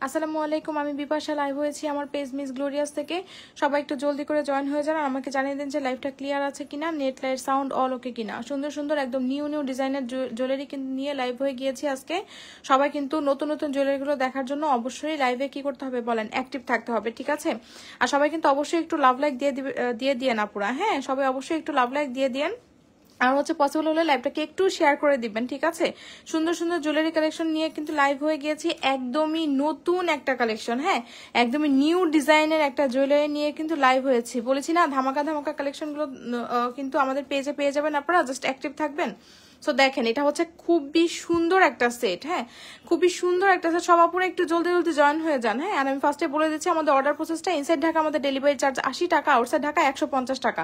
আসসালামু আলাইকুম, আমি বিপাশা লাইভ হয়েছি আমার পেজ মিস গ্লোরিয়াস থেকে। সবাই একটু জলদি করে জয়েন হয়ে যান আর আমাকে জানিয়ে দেন যে লাইভটা ক্লিয়ার আছে কিনা, নেট লাইট সাউন্ড অল ওকে কিনা। সুন্দর সুন্দর একদম নিউ নিউ ডিজাইনের জুয়েলারি কিন্তু নিয়ে লাইভ হয়ে গিয়েছি আজকে। সবাই কিন্তু নতুন নতুন জুয়েলারিগুলো দেখার জন্য অবশ্যই লাইভে কি করতে হবে বলেন, অ্যাক্টিভ থাকতে হবে, ঠিক আছে? আর সবাই কিন্তু অবশ্যই একটু লাভ লাইক দিয়ে না পুরা, হ্যাঁ সবাই অবশ্যই একটু লাভ লাইক দিয়ে দিয়েন। আর হচ্ছে পসিবল হলে লাইভটাকে একটু শেয়ার করে দিবেন, ঠিক আছে? সুন্দর সুন্দর জুয়েলারি কালেকশন নিয়ে কিন্তু লাইভ হয়ে গিয়েছি, একদমই নতুন একটা কালেকশন, হ্যাঁ একদমই নিউ ডিজাইনের একটা জুয়েলারি নিয়ে কিন্তু লাইভ হয়েছি। বলেছি না ধামাকা ধামাকা কালেকশনগুলো কিন্তু আমাদের পেজে পেয়ে যাবেন, আপনারা জাস্ট অ্যাক্টিভ থাকবেন। সো দেখেন এটা হচ্ছে খুবই সুন্দর একটা সেট, হ্যাঁ খুবই সুন্দর একটা সেট। সব আপুরা একটু জলদি জলদি জয়েন হয়ে যান, হ্যাঁ। আর আমি ফার্স্টে বলে দিচ্ছি আমাদের অর্ডার প্রসেসটা। ইনসাইড ঢাকা আমাদের ডেলিভারি চার্জ 80 টাকা, আউটসাইড ঢাকা 150 টাকা।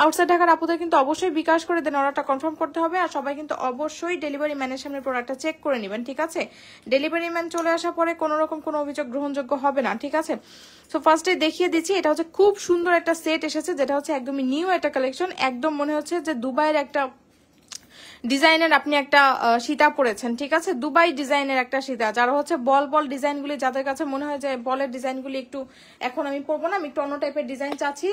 আউটসাইড ঢাকার আপুদের কিন্তু অবশ্যই বিকাশ করে দেন, অর্ডারটা কনফার্ম করতে হবে। আর সবাই কিন্তু অবশ্যই ডেলিভারি ম্যানের সামনে প্রোডাক্টটা চেক করে নেবেন, ঠিক আছে? ডেলিভারি ম্যান চলে আসার পরে কোনো রকম কোনো অভিযোগ গ্রহণযোগ্য হবে না, ঠিক আছে? সো ফার্স্টে দেখিয়ে দিচ্ছি, এটা হচ্ছে খুব সুন্দর একটা সেট এসেছে, যেটা হচ্ছে একদমই নিউ একটা কালেকশন। একদম মনে হচ্ছে যে দুবাইয়ের একটা ডিজাইনের আপনি একটা সীতা পরেছেন, ঠিক আছে? দুবাই ডিজাইনের একটা সীতা, যারা হচ্ছে বল বল ডিজাইনগুলি, যাদের কাছে মনে হয় যে বলের ডিজাইনগুলি একটু এখন আমি পরবো না, আমি একটু অন্য টাইপের ডিজাইন চাচ্ছি,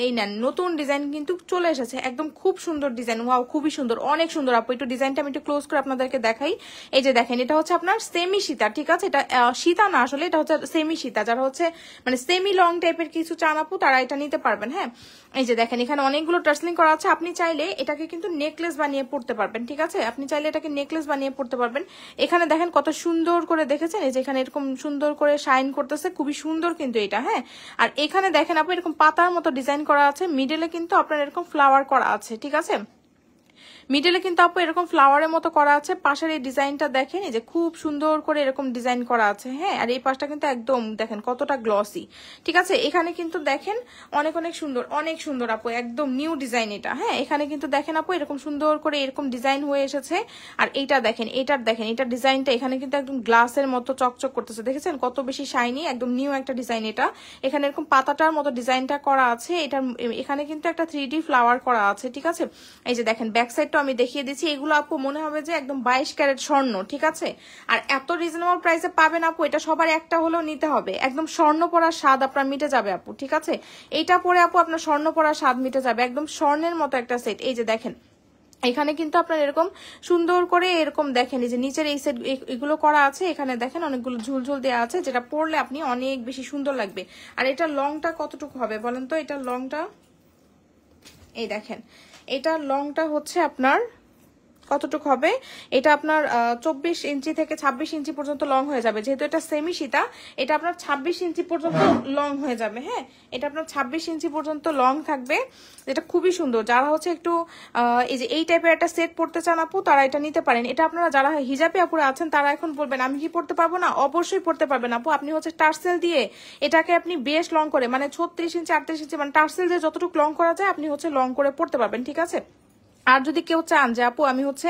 এই নেন নতুন ডিজাইন কিন্তু চলে এসেছে। একদম খুব সুন্দর ডিজাইন, ওয়াও খুবই সুন্দর, অনেক সুন্দর আপু। একটু ডিজাইনটা আমি একটু ক্লোজ করে আপনাদেরকে দেখাই। এই যে দেখেন, এটা হচ্ছে আপনার সেমি সীতা, ঠিক আছে? এটা সীতা না আসলে, এটা হচ্ছে সেমি সীতা। যারা হচ্ছে মানে সেমি লং টাইপের কিছু চান আপু, তারা এটা নিতে পারবেন, হ্যাঁ। এই যে দেখেন এখানে অনেকগুলো টার্সলিং করা আছে। আপনি চাইলে এটাকে কিন্তু নেকলেস বানিয়ে পড়তে পারবেন, ঠিক আছে? আপনি চাইলে এটাকে নেকলেস বানিয়ে পড়তে পারবেন। এখানে দেখেন কত সুন্দর করে দেখেছেন, এই যে এখানে এরকম সুন্দর করে শাইন করতেছে, খুবই সুন্দর কিন্তু এটা, হ্যাঁ। আর এখানে দেখেন আপু এরকম পাতার মতো ডিজাইন করা আছে, মিডলে কিন্তু আপনার এরকম ফ্লাওয়ার করা আছে, ঠিক আছে? মিডলে কিন্তু আপু এরকম ফ্লাওয়ারের মতো করা আছে। পাশের এই ডিজাইনটা দেখেন, এই যে খুব সুন্দর করে এরকম ডিজাইন করা আছে, হ্যাঁ। আর এই পাশটা কিন্তু একদম দেখেন কতটা গ্লসি, ঠিক আছে? এখানে কিন্তু দেখেন অনেক অনেক সুন্দর, অনেক সুন্দর আপু, একদম নিউ ডিজাইন এটা, হ্যাঁ। এখানে কিন্তু দেখেন আপু এরকম সুন্দর করে এরকম ডিজাইন হয়ে এসেছে। আর এইটা দেখেন, এটার ডিজাইনটা এখানে কিন্তু একদম গ্লাসের মতো চকচক করতেছে, দেখেছেন কত বেশি শাইনি, একদম নিউ একটা ডিজাইন এটা। এখানে এরকম পাতাটার মতো ডিজাইনটা করা আছে, এটা এখানে কিন্তু একটা 3D ফ্লাওয়ার করা আছে, ঠিক আছে? এই যে দেখেন ব্যাক সাইডটা আমি দেখিয়ে দিচ্ছি। এগুলো আপু মনে হবে যে একদম 22 ক্যারেট স্বর্ণ, ঠিক আছে? আর এত রিজনেবল প্রাইসে পাবেন আপু, এটা সবার একটা হলেও নিতে হবে। একদম স্বর্ণ পরার স্বাদ আপনার মিটে যাবে আপু, ঠিক আছে? এইটা পরে আপু আপনার স্বর্ণ পরার স্বাদ মিটে যাবে, একদম স্বর্ণের মতো একটা সেট। এই যে দেখেন এখানে কিন্তু আপনার এরকম সুন্দর করে এরকম দেখেন, এই যে নিচের এই সেট এগুলো করা আছে। এখানে দেখেন অনেকগুলো ঝুলঝুল দেওয়া আছে, যেটা পরলে আপনি অনেক বেশি সুন্দর লাগবে। আর এটা লংটা কতটুকু হবে বলেন তো? এটা লংটা এই দেখেন, এটা লংটা হচ্ছে আপনার কতটুকু হবে? এটা আপনার 24 ইঞ্চি থেকে 26 ইঞ্চি পর্যন্ত লং হয়ে যাবে। যেহেতু এটা সেমি সীতা, এটা আপনার 26 ইঞ্চি পর্যন্ত লং হয়ে যাবে, হ্যাঁ। এটা আপনার 26 ইঞ্চি পর্যন্ত লং থাকবে, এটা খুবই সুন্দর। যারা হচ্ছে একটু এই যে এই টাইপের একটা সেট পড়তে চান আপু, তারা এটা নিতে পারেন। এটা আপনারা যারা হিজাবি আপুরা আছেন, তারা এখন বলবেন আমি কি পড়তে পারবো না? অবশ্যই পড়তে পারবেন আপু। আপনি হচ্ছে টার্সেল দিয়ে এটাকে আপনি বেশ লং করে, মানে 36 ইঞ্চি 38 ইঞ্চি, মানে টার্সেল দিয়ে যতটুকু লং করা যায় আপনি হচ্ছে লং করে পড়তে পারবেন, ঠিক আছে? আর যদি কেউ চান যে আপু আমি হচ্ছে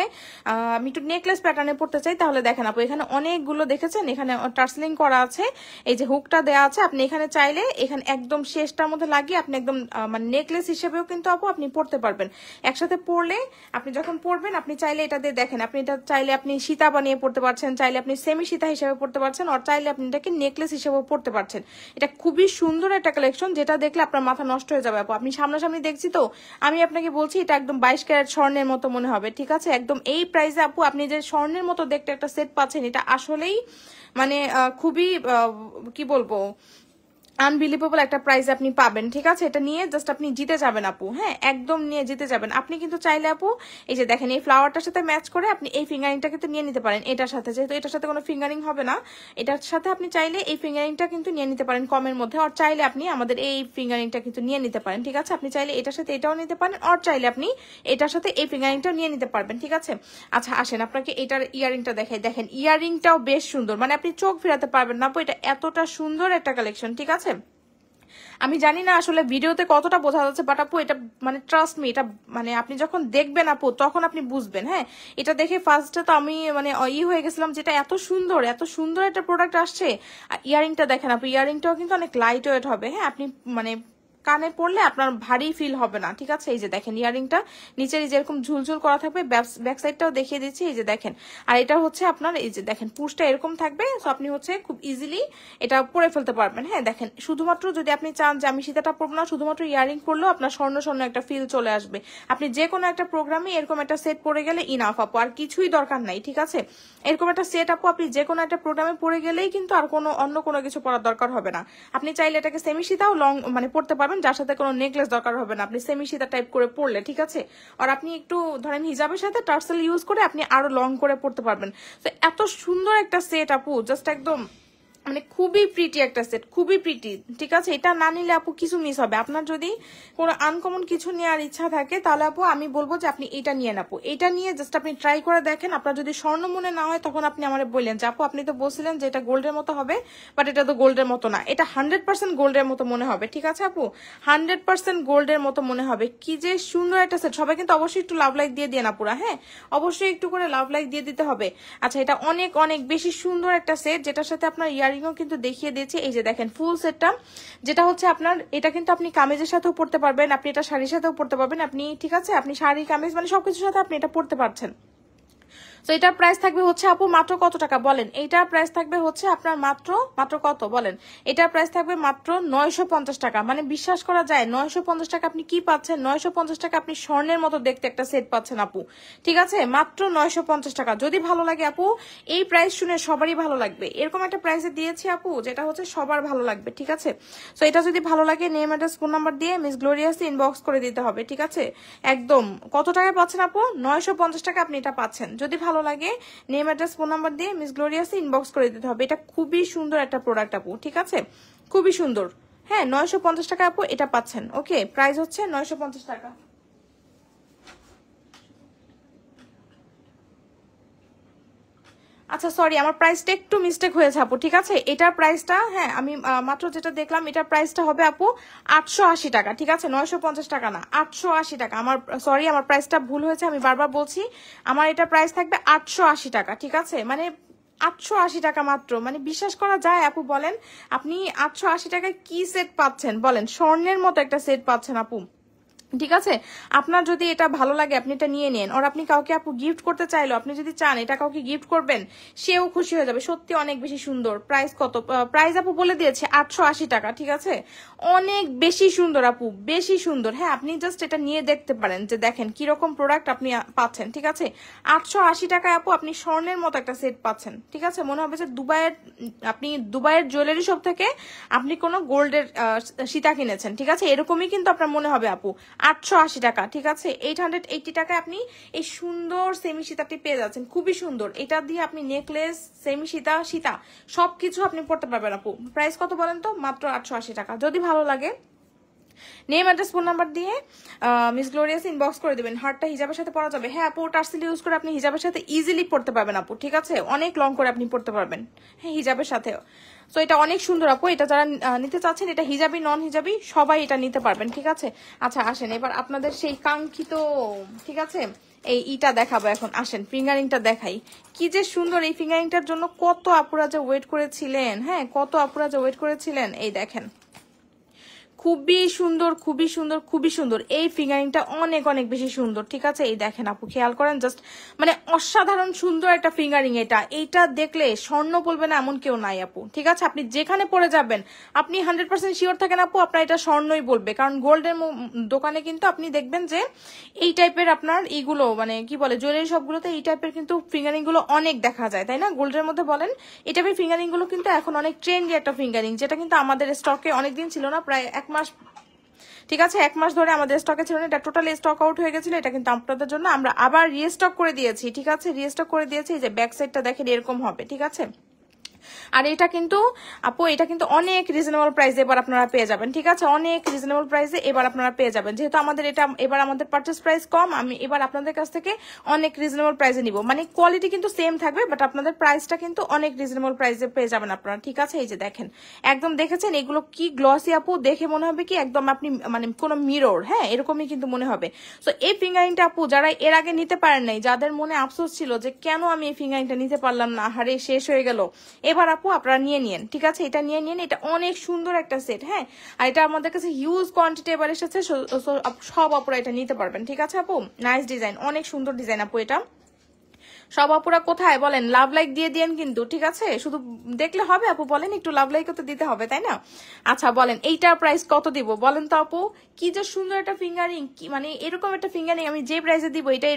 আমি একটু নেকলেস প্যাটার্নে পড়তে চাই, তাহলে দেখেন আপু এখানে অনেকগুলো দেখেছেন, এখানে টার্সলিং করা আছে, এই যে হুকটা দেওয়া আছে। আপনি এখানে চাইলে এখানে একদম শেষটার মধ্যে লাগিয়ে আপনি একদম মানে নেকলেস হিসেবেও কিন্তু আপু আপনি পড়তে পারবেন। একসাথে পরলে আপনি যখন পরবেন, আপনি চাইলে এটা দিয়ে দেখেন, আপনি এটা চাইলে আপনি সীতা বানিয়ে পড়তে পারছেন, চাইলে আপনি সেমি সীতা হিসেবে পড়তে পারছেন, আর চাইলে আপনি এটাকে নেকলেস হিসেবেও পড়তে পারছেন। এটা খুবই সুন্দর একটা কালেকশন, যেটা দেখলে আপনার মাথা নষ্ট হয়ে যাবে আপু। আপনি সামনাসামনি দেখছি তো, আমি আপনাকে বলছি এটা একদম 22 ক্যারেট স্বর্ণের মতো মনে হবে, ঠিক আছে? একদম এই প্রাইসে আপু আপনি যে স্বর্ণের মতো দেখতে একটা সেট পাচ্ছেন, এটা আসলেই মানে খুবই কি বলবো আনবিলিভেবল একটা প্রাইস আপনি পাবেন, ঠিক আছে? এটা নিয়ে জাস্ট আপনি জিতে যাবেন আপু, হ্যাঁ একদম নিয়ে জিতে যাবেন। আপনি কিন্তু চাইলে আপু এই যে দেখেন এই ফ্লাওয়ারটার সাথে ম্যাচ করে আপনি এই ফিঙ্গারিংটা কিন্তু নিয়ে নিতে পারেন এটার সাথে। যেহেতু এটার সাথে কোনো ফিঙ্গারিং হবে না, এটার সাথে আপনি চাইলে এই ফিঙ্গারিংটা কিন্তু নিয়ে নিতে পারেন কমের মধ্যে। আর চাইলে আপনি আমাদের এই ফিঙ্গারিংটা কিন্তু নিয়ে নিতে পারেন, ঠিক আছে? আপনি চাইলে এটার সাথে এটাও নিতে পারেন, আর চাইলে আপনি এটার সাথে এই ফিঙ্গারিংটাও নিয়ে নিতে পারবেন, ঠিক আছে? আচ্ছা আসেন আপনাকে এটার ইয়ারিংটা দেখাই। দেখেন ইয়ারিংটাও বেশ সুন্দর, মানে আপনি চোখ ফেরাতে পারবেন না আপু, এটা এতটা সুন্দর একটা কালেকশন, ঠিক আছে? আমি জানি না আসলে ভিডিওতে কতটা বোঝা যাচ্ছে, বাট আপু এটা মানে ট্রাস্ট মি, এটা মানে আপনি যখন দেখবেন আপু তখন আপনি বুঝবেন, হ্যাঁ। এটা দেখে ফার্স্টে তো আমি মানে হয়ে গেছিলাম, যেটা এত সুন্দর একটা প্রোডাক্ট আসছে। আর ইয়ারিংটা দেখেন আপু, ইয়ারিংটাও কিন্তু অনেক লাইট ওয়েট হবে, হ্যাঁ। আপনি মানে কানে পড়লে আপনার ভারী ফিল হবে না, ঠিক আছে? এই যে দেখেন ইয়ারিংটা নিচের যেরকম ঝুলঝুল করা থাকবে, ব্যাক সাইডটাও দেখিয়ে দিচ্ছি, এই যে দেখেন। আর এটা হচ্ছে আপনার এই যে দেখেন পুশটা এরকম থাকবে, সো আপনি হচ্ছে খুব ইজিলি এটা পরে ফেলতে পারবেন। হ্যাঁ দেখেন, শুধুমাত্র যদি আপনি চান যে আমি সীতাটা পরবো না, শুধুমাত্র ইয়ারিং পরলেও আপনার স্বর্ণ স্বর্ণ একটা ফিল চলে আসবে। আপনি যে কোনো একটা প্রোগ্রামে এরকম একটা সেট পরে গেলে ইনাফ আপু, আর কিছুই দরকার নাই, ঠিক আছে? এরকম একটা সেট আপু আপনি যে কোনো একটা প্রোগ্রামে পরে গেলেই কিন্তু আর কোনো অন্য কোনো কিছু পরার দরকার হবে না। আপনি চাইলে এটাকে সেমি সীতাও লং মানে পড়তে পারবেন, যার সাথে কোনো নেকলেস দরকার হবে না, আপনি সেমি সীতা টাইপ করে পড়লে, ঠিক আছে? আর আপনি একটু ধরেন হিজাবের সাথে টার্সেল ইউজ করে আপনি আরো লং করে পড়তে পারবেন। তো এত সুন্দর একটা সেট আপু, জাস্ট একদম মানে খুবই প্রিটি একটা সেট, খুবই প্রিটি, ঠিক আছে? এটা না নিলে আপু কিছু মিস হবে। আপনার যদি কোনো আনকমন কিছু নেওয়ার ইচ্ছা থাকে তাহলে আপু আমি বলবো যে আপনি এটা নিয়ে আপু, এটা নিয়ে জাস্ট আপনি ট্রাই করে দেখেন। আপনার যদি স্বর্ণ মনে না হয় তখন আপনি আমার বললেন যে আপু আপনি তো বলছিলেন যে এটা গোল্ডের মতো হবে, বাট এটা তো গোল্ডের মতো না, এটা 100% গোল্ডের মতো মনে হবে, ঠিক আছে আপু? 100% গোল্ডের মতো মনে হবে। কি যে সুন্দর একটা সেট। সবাই কিন্তু অবশ্যই একটু লাভ লাইক দিয়ে দিয়ে না পুরা, হ্যাঁ অবশ্যই একটু করে লাভ লাইক দিয়ে দিতে হবে। আচ্ছা, এটা অনেক অনেক বেশি সুন্দর একটা সেট, যেটার সাথে আপনার ইয়ারিংও কিন্তু দেখিয়ে দিয়েছে। এই যে দেখেন ফুল সেটটা, যেটা হচ্ছে আপনার এটা কিন্তু আপনি কামিজের সাথেও পড়তে পারবেন, আপনি এটা শাড়ির সাথেও পড়তে পারবেন, আপনি ঠিক আছে আপনি শাড়ি কামিজ মানে সবকিছুর সাথে আপনি এটা পড়তে পারছেন। তো এটার প্রাইস থাকবে হচ্ছে আপু মাত্র কত টাকা বলেন? এটার প্রাইস থাকবে হচ্ছে আপনার মাত্র কত বলেন? এটার প্রাইস থাকবে মাত্র 950 টাকা। মানে বিশ্বাস করা যায় 950 টাকা আপনি কি পাচ্ছেন? 950 টাকা আপনি স্বর্ণের মতো দেখতে একটা সেট পাচ্ছেন আপু, ঠিক আছে? মাত্র 950 টাকা। যদি ভালো লাগে আপু, এই প্রাইস শুনে সবারই ভালো লাগবে। এরকম একটা প্রাইসে দিয়েছি আপু যেটা হচ্ছে সবার ভালো লাগবে, ঠিক আছে? তো এটা যদি ভালো লাগে নেম অ্যাড্রেস ফোন নাম্বার দিয়ে মিস গ্লোরিয়াস ইনবক্স করে দিতে হবে, ঠিক আছে? একদম কত টাকায় পাচ্ছেন আপু? 950 টাকা আপনি এটা পাচ্ছেন। যদি ভালো লাগে নেম অ্যাড্রেস ফোন নাম্বার দিয়ে মিস গ্লোরিয়াসে ইনবক্স করে দিতে হবে। এটা খুবই সুন্দর একটা প্রোডাক্ট আপু, ঠিক আছে? খুবই সুন্দর। হ্যাঁ 950 টাকা আপু এটা পাচ্ছেন। ওকে, প্রাইস হচ্ছে 950 টাকা। আচ্ছা সরি, আমার প্রাইসটা একটু মিস্টেক হয়েছে আপু, ঠিক আছে? এটার প্রাইসটা হ্যাঁ আমি মাত্র যেটা দেখলাম এটার প্রাইসটা হবে আপু 880 টাকা, ঠিক আছে? 950 টাকা না, 880 টাকা। আমার সরি, আমার প্রাইসটা ভুল হয়েছে, আমি বারবার বলছি। আমার এটা প্রাইস থাকবে 880 টাকা, ঠিক আছে? মানে 880 টাকা মাত্র। মানে বিশ্বাস করা যায় আপু? বলেন আপনি 880 টাকায় কি সেট পাচ্ছেন বলেন? স্বর্ণের মতো একটা সেট পাচ্ছেন আপু, ঠিক আছে? আপনার যদি এটা ভালো লাগে আপনি এটা নিয়ে নেন। আর আপনি কাউকে আপু গিফট করতে চাইলো, আপনি যদি চান এটা কাউকে গিফট করবেন, সেও খুশি হয়ে যাবে। সত্যি অনেক বেশি সুন্দর। প্রাইস কত? প্রাইস আপু বলে দিয়েছে 880 টাকা, ঠিক আছে? অনেক বেশি সুন্দর আপু, বেশি সুন্দর। হ্যাঁ আপনি জাস্ট এটা নিয়ে দেখতে পারেন যে দেখেন কিরকম প্রোডাক্ট আপনি পাচ্ছেন, ঠিক আছে? 880 টাকায় আপু আপনি স্বর্ণের মতো একটা সেট পাচ্ছেন, ঠিক আছে? মনে হবে যে আপনি দুবাইয়ের জুয়েলারি শপ থেকে আপনি কোনো গোল্ডের সীতা কিনেছেন, ঠিক আছে? এরকমই কিন্তু আপনার মনে হবে আপু। 880 টাকা, ঠিক আছে? 880 টাকায় আপনি এই সুন্দর সেমি সীতাটি পেয়ে যাচ্ছেন, খুবই সুন্দর। এটা দিয়ে আপনি নেকলেস, সেমি সীতা, সীতা সবকিছু আপনি পড়তে পারবেন আপু। প্রাইস কত বলেন তো? মাত্র 880 টাকা। যদি ভালো লাগে নেম অ্যাড্রেস ফোন নাম্বার দিয়ে মিস গ্লোরিয়াস ইনবক্স করে দিবেন। হারটা হিজাবের সাথে পরা যাবে। হ্যাঁ আপু টার্সেল ইউজ করে আপনি হিজাবের সাথে ইজিলি পড়তে পারবেন আপু, ঠিক আছে? অনেক লং করে আপনি পড়তে পারবেন, হ্যাঁ হিজাবের সাথেও। তো এটা অনেক সুন্দর আপু। এটা যারা নিতে চাচ্ছেন, এটা হিজাবি নন হিজাবি সবাই এটা নিতে পারবেন, ঠিক আছে? আচ্ছা আসেন এবার আপনাদের সেই কাঙ্ক্ষিত, ঠিক আছে, এই ইটা দেখাবো এখন। আসেন ফিঙ্গারিংটা দেখাই। কি যে সুন্দর এই ফিঙ্গারিংটার জন্য কত আপুরা যে ওয়েট করেছিলেন, হ্যাঁ কত আপুরা যে ওয়েট করেছিলেন। এই দেখেন খুবই সুন্দর, খুবই সুন্দর, খুবই সুন্দর। এই ফিঙ্গারিংটা অনেক অনেক বেশি সুন্দর, ঠিক আছে? এই দেখেন আপু খেয়াল করেন, জাস্ট মানে অসাধারণ সুন্দর একটা ফিঙ্গারিং। এইটা দেখলে স্বর্ণ বলবে না এমন কেউ নাই আপু, ঠিক আছে? আপনি যেখানে পরে যাবেন আপনি 100% শিওর থাকেন আপু আপনার এটা স্বর্ণই বলবে। কারণ গোল্ডের দোকানে কিন্তু আপনি দেখবেন যে এই টাইপের আপনার এইগুলো মানে কি বলে জুয়েলারি সবগুলোতে এই টাইপের কিন্তু ফিঙ্গারিং গুলো অনেক দেখা যায়, তাই না? গোল্ডের মধ্যে বলেন এই টাইপের ফিঙ্গারিং গুলো কিন্তু এখন অনেক ট্রেন্ডি একটা ফিঙ্গারিং, যেটা কিন্তু আমাদের স্টকে অনেকদিন ছিল না, প্রায় 1 মাস, ঠিক আছে? 1 মাস ধরে আমাদের স্টকে ছিল না। এটা টোটালি স্টক আউট হয়ে গেছিল। এটা কিন্তু আপনাদের জন্য আমরা আবার রিস্টক করে দিয়েছি, ঠিক আছে? রিস্টক করে দিয়েছি। এই যে ব্যাক সাইডটা দেখেন এরকম হবে, ঠিক আছে? আর এটা কিন্তু আপু এটা কিন্তু অনেক রিজনেবল প্রাইসে এবার আপনারা পেয়ে যাবেন, ঠিক আছে? অনেক রিজনেবল প্রাইসে এবার আপনারা পেয়ে যাবেন। যেহেতু আমাদের এটা এবার আমাদের পারচেস প্রাইস কম, আমি এবার আপনাদের কাছ থেকে অনেক রিজনেবল প্রাইসে নিব। মানে কোয়ালিটি কিন্তু সেম থাকবে, বাট আপনাদের প্রাইসটা কিন্তু অনেক রিজনেবল প্রাইসে পেয়ে যাবেন আপনারা, ঠিক আছে? এই যে দেখেন একদম দেখেছেন এগুলো কি গ্লসি আপু, দেখে মনে হবে কি একদম আপনি মানে কোনো মিরর, হ্যাঁ এরকমই কিন্তু মনে হবে। তো এই ফিঙ্গারিংটা আপু যারা এর আগে নিতে পারেন নাই, যাদের মনে আফসোস ছিল যে কেন আমি এই ফিঙ্গারিংটা নিতে পারলাম না, হারে শেষ হয়ে গেল, এবার আপু আপনারা নিয়ে নিন, ঠিক আছে, এটা নিয়ে নিন, এটা অনেক সুন্দর একটা সেট। হ্যাঁ, আর এটা আমাদের কাছে হিউজ কোয়ান্টিটি এবার এসেছে, সব আপুরা এটা নিতে পারবেন, ঠিক আছে আপু। নাইস ডিজাইন, অনেক সুন্দর ডিজাইন আপু। এটা সব আপুরা কোথায় বলেন, লাভ লাইক দিয়ে দিয়েন কিন্তু, ঠিক আছে, শুধু দেখলে হবে আপু, বলেন একটু লাভ লাইকও তো দিতে হবে, তাই না? আচ্ছা বলেন এইটার প্রাইস কত দিব বলেন তো আপু? কি যে সুন্দর একটা ফিঙ্গারিং, কি মানে এরকম একটা ফিঙ্গারিং আমি যে প্রাইসে দিব এটা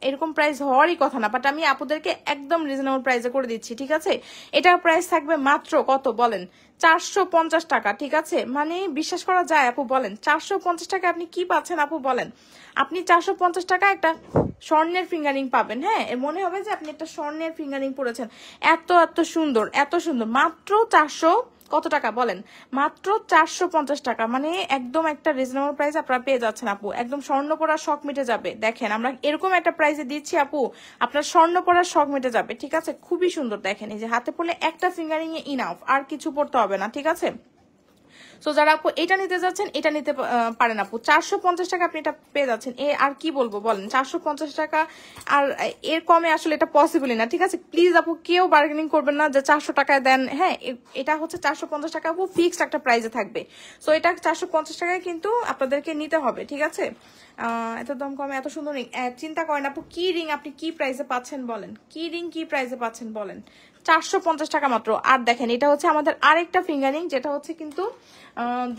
এরকম প্রাইস হওয়ারই কথা না, বাট আমি আপুদেরকে একদম রিজনেবল প্রাইসে করে দিচ্ছি, ঠিক আছে। এটার প্রাইস থাকবে মাত্র কত বলেন, 450 টাকা, ঠিক আছে। মানে বিশ্বাস করা যায় আপু, বলেন 450 টাকা আপনি কি পাচ্ছেন আপু বলেন? আপনি 450 টাকা একটা স্বর্ণের ফিঙ্গারিং পাবেন। হ্যাঁ, মনে হবে যে আপনি একটা স্বর্ণের ফিঙ্গারিং পরেছেন, এত এত সুন্দর, এত সুন্দর, মাত্র 400 কত টাকা বলেন, মাত্র 450 টাকা। মানে একদম একটা রিজনেবল প্রাইস আপনারা পেয়ে যাচ্ছেন আপু, একদম স্বর্ণ পরার শখ মিটে যাবে। দেখেন আমরা এরকম একটা প্রাইসে দিচ্ছি আপু, আপনার স্বর্ণ পরার শখ মিটে যাবে, ঠিক আছে। খুবই সুন্দর, দেখেন এই যে হাতে পড়লে একটা ফিঙ্গারিং এ ইনাফ, আর কিছু পড়তে হবে না, ঠিক আছে। সো যারা আপু এটা নিতে যাচ্ছেন এটা নিতে পারেন আপু, 450 টাকা আপনি এটা পেয়ে যাচ্ছেন। আর কি বলবো বলেন, 450 টাকা আর এর কমে আসলে এটা পসিবলই না, ঠিক আছে। প্লিজ আপু কেউ বার্গেনিং করবেন না যে 400 টাকায় দেন। হ্যাঁ, এটা হচ্ছে 450 টাকা আপু, ফিক্সড একটা প্রাইসে থাকবে। সো এটা 450 টাকায় কিন্তু আপনাদেরকে নিতে হবে, ঠিক আছে। এত দাম কমে এত সুন্দর রিং, চিন্তা করেন আপু কি রিং আপনি কি প্রাইসে পাচ্ছেন বলেন, কি রিং কি প্রাইসে পাচ্ছেন বলেন, 450 টাকা মাত্র। আর দেখেন এটা হচ্ছে আমাদের আরেকটা ফিঙ্গারিং, যেটা হচ্ছে কিন্তু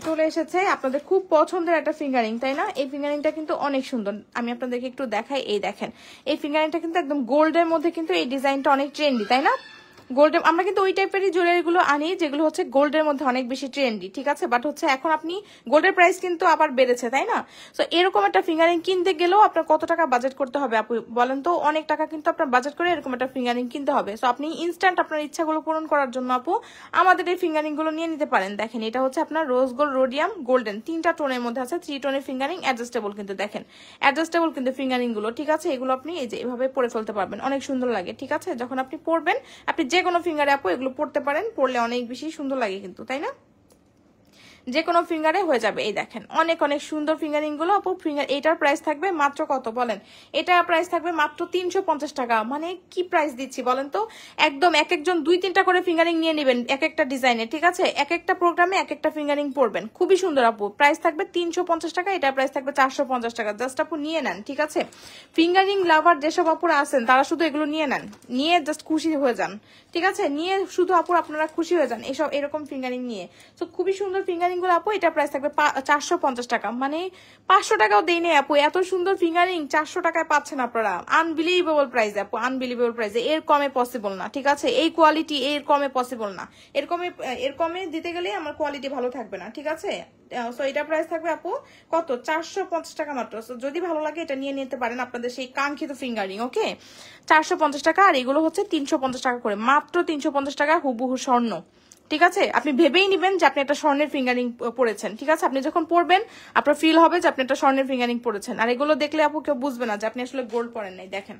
চলে এসেছে আপনাদের খুব পছন্দের একটা ফিঙ্গারিং, তাই না? এই ফিঙ্গারিংটা কিন্তু অনেক সুন্দর, আমি আপনাদেরকে একটু দেখাই। এই দেখেন এই ফিঙ্গারিংটা কিন্তু একদম গোল্ডের মধ্যে, কিন্তু এই ডিজাইনটা অনেক ট্রেন্ডি, তাই না? গোল্ডের আমরা কিন্তু ওই টাইপেরই জুয়েলারি গুলো আনি যেগুলো হচ্ছে গোল্ডের মধ্যে অনেক বেশি ট্রেন্ডি, ঠিক আছে। বাট হচ্ছে এখন আপনি গোল্ডের প্রাইস কিন্তু আবার বেড়েছে, তাই না? তো এরকম একটা ফিঙ্গারিং কিনতে গেলেও আপনার কত টাকা বাজেট করতে হবে আপু বলেন তো? অনেক টাকা কিন্তু আপনার বাজেট করে এরকম একটা ফিঙ্গারিং কিনতে হবে। সো আপনি ইনস্ট্যান্ট আপনার ইচ্ছাগুলো পূরণ করার জন্য আপু আমাদের এই ফিঙ্গারিং গুলো নিয়ে নিতে পারেন। দেখেন এটা হচ্ছে আপনার রোজ গোল্ড, রোডিয়াম, গোল্ডেন, 3টা টোনের মধ্যে আছে, 3 টোনের ফিঙ্গারিং, অ্যাডজাস্টেবল কিন্তু, দেখেন অ্যাডজাস্টেবল কিন্তু ফিঙ্গারিং গুলো, ঠিক আছে। এগুলো আপনি এই যে এভাবে পরে ফেলতে পারবেন, অনেক সুন্দর লাগে, ঠিক আছে। যখন আপনি পরবেন আপনি যে কোনো ফিঙ্গারে আপু এগুলো পড়তে পারেন, পড়লে অনেক বেশি সুন্দর লাগে কিন্তু, তাই না? যে কোনো ফিঙ্গারে হয়ে যাবে। এই দেখেন অনেক অনেক সুন্দর ফিঙ্গারিং গুলো আপু। এটার প্রাইস থাকবে মাত্র কত বলেন? এটা প্রাইস থাকবে মাত্র 350 টাকা। মানে কি প্রাইস দিচ্ছি বলেন তো? একদম এক একজন 2-3টা করে ফিঙ্গারিং নিয়ে নেবেন এক একটা ডিজাইনে, ঠিক আছে। এক একটা প্রোগ্রামে এক একটা ফিঙ্গারিং পড়বেন, খুবই সুন্দর আপু। প্রাইস থাকবে 350 টাকা, এটা প্রাইস থাকবে 450 টাকা। জাস্ট আপু নিয়ে নেন, ঠিক আছে। ফিঙ্গারিং লাভার যেসব আপুরা আছেন তারা শুধু এগুলো নিয়ে নেন, নিয়ে জাস্ট খুশি হয়ে যান, ঠিক আছে। নিয়ে শুধু আপু আপনারা খুশি হয়ে যান এসব এরকম ফিঙ্গারিং নিয়ে। তো খুবই সুন্দর ফিঙ্গারিং গুলো আপু, এটা প্রাইস থাকবে 450 টাকা। মানে 500 টাকাও দেই নেই আপু, এত সুন্দর ফিঙ্গারিং 400 টাকায় পাচ্ছেন আপনারা। আনবিলিভেবল প্রাইস আপু, আনবিলিভেবল প্রাইসে, এর কমে পসিবল না, ঠিক আছে। এই কোয়ালিটি এর কমে পসিবল না, এর কমে দিতে গেলে আমার কোয়ালিটি ভালো থাকবে না, ঠিক আছে। সো এটা প্রাইস থাকবে আপু কত, 450 টাকা মাত্র। সো যদি ভালো লাগে এটা নিয়ে নিতে পারেন আপনাদের সেই কাঙ্ক্ষিত ফিঙ্গারিং, ওকে। 450 টাকা, আর এগুলো হচ্ছে 350 টাকা করে, মাত্র 350 টাকা, হুবহু স্বর্ণ, ঠিক আছে। আপনি ভেবেই নিবেন যে আপনি একটা স্বর্ণের ফিঙ্গারিং পরেছেন, ঠিক আছে। আপনি যখন পরবেন আপনার ফিল হবে যে আপনি একটা স্বর্ণের ফিঙ্গারিং পরেছেন। আর এগুলো দেখলে আপু কেউ বুঝবে না যে আপনি আসলে গোল্ড পরেন নাই, দেখেন।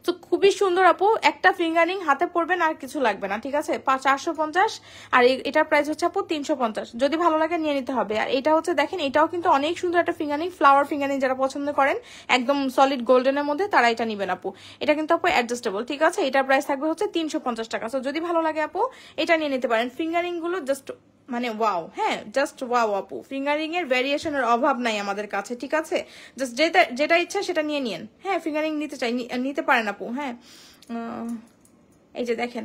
তো খুবই সুন্দর আপু, একটা ফিঙ্গারিং হাতে পড়বেন আর কিছু লাগবে না, ঠিক আছে। 450, আর এটার প্রাইস হচ্ছে আপু 350। যদি ভালো লাগে নিয়ে নিতে হবে। আর এটা হচ্ছে দেখেন এটাও কিন্তু অনেক সুন্দর একটা ফিঙ্গারিং, ফ্লাওয়ার ফিঙ্গারিং যারা পছন্দ করেন একদম সলিড গোল্ডেনের মধ্যে তারা এটা নিবেন আপু। এটা কিন্তু আপু অ্যাডজাস্টেবল, ঠিক আছে। এটার প্রাইস থাকবে হচ্ছে 350 টাকা। তো যদি ভালো লাগে আপু এটা নিয়ে নিতে পারেন। ফিঙ্গারিং গুলো জাস্ট মানে ওয়াও, হ্যাঁ জাস্ট ওয়াও আপু। ফিঙ্গারিং এর ভ্যারিয়েশনের অভাব নাই আমাদের কাছে, ঠিক আছে। জাস্ট যেটা ইচ্ছা সেটা নিয়ে নিন। হ্যাঁ, ফিঙ্গারিং নিতে চাই নিতে পারেন আপু। হ্যাঁ, এই যে দেখেন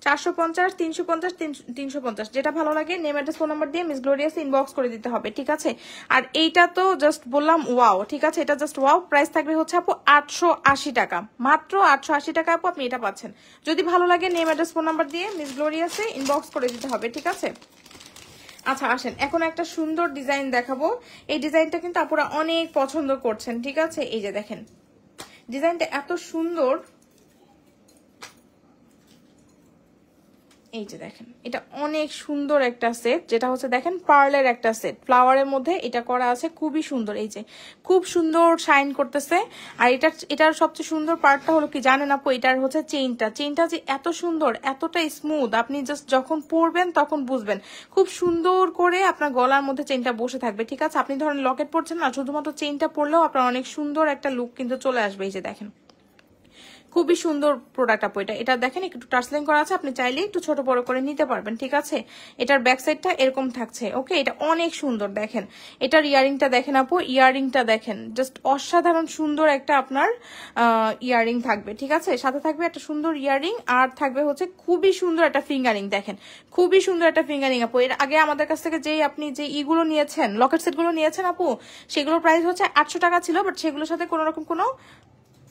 450, 350, 350, যেটা ভালো লাগে নেম অ্যাড্রেস ফোন নাম্বার দিয়ে মিস গ্লোরিয়াস ইনবক্স করে দিতে হবে, ঠিক আছে। আর এইটা তো জাস্ট বললাম ওয়াও, ঠিক আছে। এটা জাস্ট ওয়াও। প্রাইস থাকবে হচ্ছে আপু 880 টাকা, মাত্র 880 টাকা আপু আপনি এটা পাচ্ছেন। যদি ভালো লাগে নেম অ্যাড্রেস ফোন নাম্বার দিয়ে মিস গ্লোরিয়াসে ইনবক্স করে দিতে হবে, ঠিক আছে। আচ্ছা আসেন এখন একটা সুন্দর ডিজাইন দেখাবো। এই ডিজাইনটা কিন্তু আপুরা অনেক পছন্দ করছেন, ঠিক আছে। এই যে দেখেন ডিজাইনটা এত সুন্দর, এই যে দেখেন এটা অনেক সুন্দর একটা সেট, যেটা হচ্ছে দেখেন পার্লের একটা সেট, ফ্লাওয়ারের মধ্যে এটা করা আছে, খুবই সুন্দর। এই যে খুব সুন্দর শাইন করতেছে। আর এটার সবচেয়ে সুন্দর পার্টটা হলো কি জানেন আপু, এটার হচ্ছে চেইনটা যে এত সুন্দর, এতটা স্মুথ, আপনি জাস্ট যখন পরবেন তখন বুঝবেন। খুব সুন্দর করে আপনার গলার মধ্যে চেইনটা বসে থাকবে, ঠিক আছে। আপনি ধরেন লকেট পরছেন না, শুধুমাত্র চেইনটা পরলেও আপনার অনেক সুন্দর একটা লুক কিন্তু চলে আসবে। এই যে দেখেন খুবই সুন্দর প্রোডাক্ট আপু। এটা দেখেন একটু টার্সলিং করা আছে, আপনি চাইলে একটু ছোট বড় করে নিতে পারবেন, ঠিক আছে। এটার ব্যাক সাইডটা এরকম থাকছে, ওকে। এটা অনেক সুন্দর, দেখেন এটার ইয়ারিংটা দেখেন আপু, ইয়ারিংটা দেখেন, জাস্ট অসাধারণ সুন্দর একটা আপনার ইয়ারিং থাকবে, ঠিক আছে। সাথে থাকবে একটা সুন্দর ইয়ারিং, আর থাকবে হচ্ছে খুবই সুন্দর একটা ফিঙ্গারিং, দেখেন খুবই সুন্দর একটা ফিঙ্গারিং আপু। এর আগে আমাদের কাছ থেকে যেই আপনি যে ইগুলো নিয়েছেন, লকেট সেট গুলো নিয়েছেন আপু, সেগুলোর প্রাইস হচ্ছে 800 টাকা ছিল, বাট সেগুলোর সাথে কোনো রকম কোনো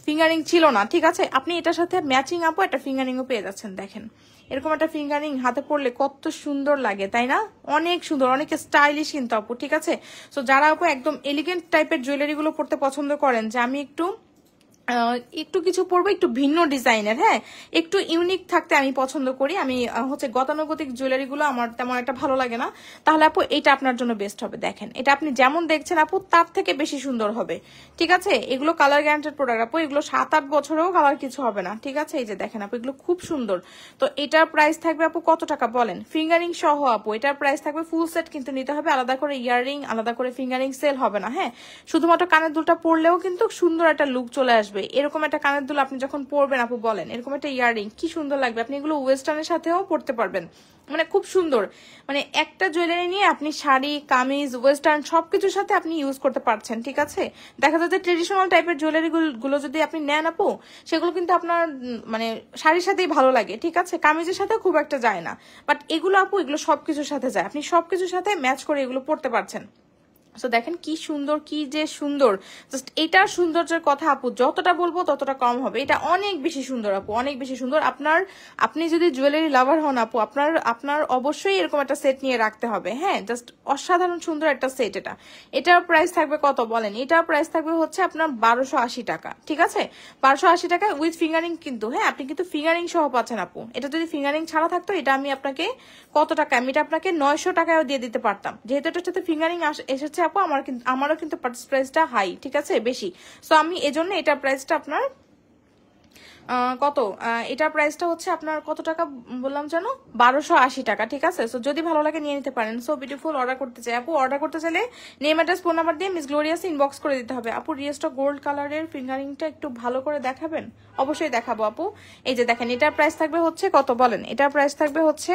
ফিঙ্গারিং ছিল না, ঠিক আছে। আপনি এটার সাথে ম্যাচিং আপু একটা ফিঙ্গারিংও পেয়ে যাচ্ছেন, দেখেন এরকম একটা ফিঙ্গারিং হাতে পড়লে কত সুন্দর লাগে, তাই না? অনেক সুন্দর, অনেক স্টাইলিশ কিন্তু আপু, ঠিক আছে। সো যারা আপু একদম এলিগেন্ট টাইপের জুয়েলারি গুলো পড়তে পছন্দ করেন, যে আমি একটু কিছু পরবো একটু ভিন্ন ডিজাইনের, হ্যাঁ একটু ইউনিক থাকতে আমি পছন্দ করি, আমি হচ্ছে গতানুগতিক জুয়েলারি গুলো আমার তেমন একটা ভালো লাগে না, তাহলে আপু এটা আপনার জন্য বেস্ট হবে। দেখেন এটা আপনি যেমন দেখছেন আপু তার থেকে বেশি সুন্দর হবে, ঠিক আছে। এগুলো কালার গ্যারান্টেড প্রোডাক্ট আপু, এগুলো 7-8 বছরেও কালার কিছু হবে না, ঠিক আছে। এই যে দেখেন আপু এগুলো খুব সুন্দর। তো এটার প্রাইস থাকবে আপু কত টাকা বলেন, ফিঙ্গারিং সহ আপু এটার প্রাইস থাকবে, ফুল সেট কিন্তু নিতে হবে, আলাদা করে ইয়াররিং আলাদা করে ফিঙ্গারিং সেল হবে না, হ্যাঁ। শুধুমাত্র কানের দুলটা পরলেও কিন্তু সুন্দর একটা লুক চলে আসবে। এরকম একটা কানের দুল আপনি যখন পরবেন আপু, বলেন এরকম একটা ইয়াররিং কি সুন্দর লাগবে, আপনি এগুলো ওয়েস্টার্নের সাথেও পরতে পারবেন, মানে খুব সুন্দর। মানে একটা জুয়েলারি নিয়ে আপনি শাড়ি, কামিজ, ওয়েস্টার্ন সবকিছুর সাথে আপনি ইউজ করতে পারছেন, ঠিক আছে। দেখা যায় যে ট্রেডিশনাল টাইপের জুয়েলারি গুলো যদি আপনি নেন আপু, সেগুলো কিন্তু আপনার মানে শাড়ির সাথেই ভালো লাগে, ঠিক আছে, কামিজের সাথে খুব একটা যায় না। বাট এগুলো আপু এগুলো সবকিছুর সাথে যায়, আপনি সবকিছুর সাথে ম্যাচ করে এগুলো পরতে পারছেন। সো দেখেন কি সুন্দর, কি যে সুন্দর, জাস্ট এটার সৌন্দর্যের কথা আপু যতটা বলবো ততটা কম হবে। এটা অনেক বেশি সুন্দর আপু, অনেক বেশি সুন্দর। আপনি যদি জুয়েলারি লাভার হন আপু, আপনার অবশ্যই এরকম একটা সেট নিয়ে রাখতে হবে, হ্যাঁ জাস্ট অসাধারণ সুন্দর একটা সেট। এটার প্রাইস থাকবে কত বলেন, এটার প্রাইস থাকবে হচ্ছে আপনার 1280 টাকা, ঠিক আছে। 1280 টাকা উইথ ফিঙ্গারিং কিন্তু, হ্যাঁ আপনি কিন্তু ফিঙ্গারিং সহ পাচ্ছেন আপু। এটা যদি ফিঙ্গারিং ছাড়া থাকতো, এটা আমি আপনাকে কত টাকা, আমি এটা আপনাকে 900 টাকায়ও দিয়ে দিতে পারতাম। যেহেতু এটার সাথে ফিঙ্গারিং এসেছে আপু, আমারও কিন্তু পার্চেস প্রাইসটা হাই, ঠিক আছে, বেশি। সো আমি এজন্য এটার প্রাইসটা আপনার কত, এটার প্রাইসটা হচ্ছে আপনার কত টাকা বললাম জানো, 1280 টাকা, ঠিক আছে। সো যদি ভালো লাগে নিয়ে নিতে পারেন। সো বিউটিফুল, অর্ডার করতে চাই আপু, অর্ডার করতে চাইলে নেম অ্যাড্রেস ফোন নাম্বার দিয়ে মিস গ্লোরিয়াস ইনবক্স করে দিতে হবে আপু। রিয়েস্টক গোল্ড কালারের ফিঙ্গারিংটা একটু ভালো করে দেখাবেন, অবশ্যই দেখাবো আপু। এই যে দেখেন এটার প্রাইস থাকবে হচ্ছে কত বলেন, এটার প্রাইস থাকবে হচ্ছে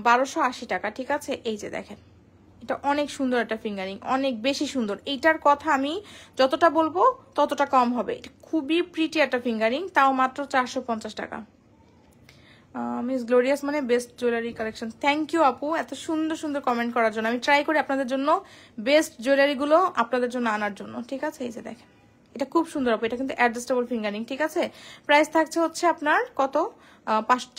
1280 টাকা, ঠিক আছে। এই যে দেখেন এটা অনেক সুন্দর একটা ফিঙ্গারিং, অনেক বেশি সুন্দর। এইটার কথা আমি যতটা বলবো ততটা কম হবে। এটা খুবই প্রিটি একটা ফিঙ্গারিং, তাও মাত্র 450 টাকা। মিস গ্লোরিয়াস মানে best jewellery collection. Thank you আপু এত সুন্দর সুন্দর কমেন্ট করার জন্য। আমি ট্রাই করি আপনাদের জন্য বেস্ট জুয়েলারিগুলো আপনাদের জন্য আনার জন্য, ঠিক আছে। এই যে দেখেন এটা খুব সুন্দর আপু, এটা কিন্তু অ্যাডজাস্টেবল ফিঙ্গারিং, ঠিক আছে। প্রাইস থাকছে হচ্ছে আপনার কত,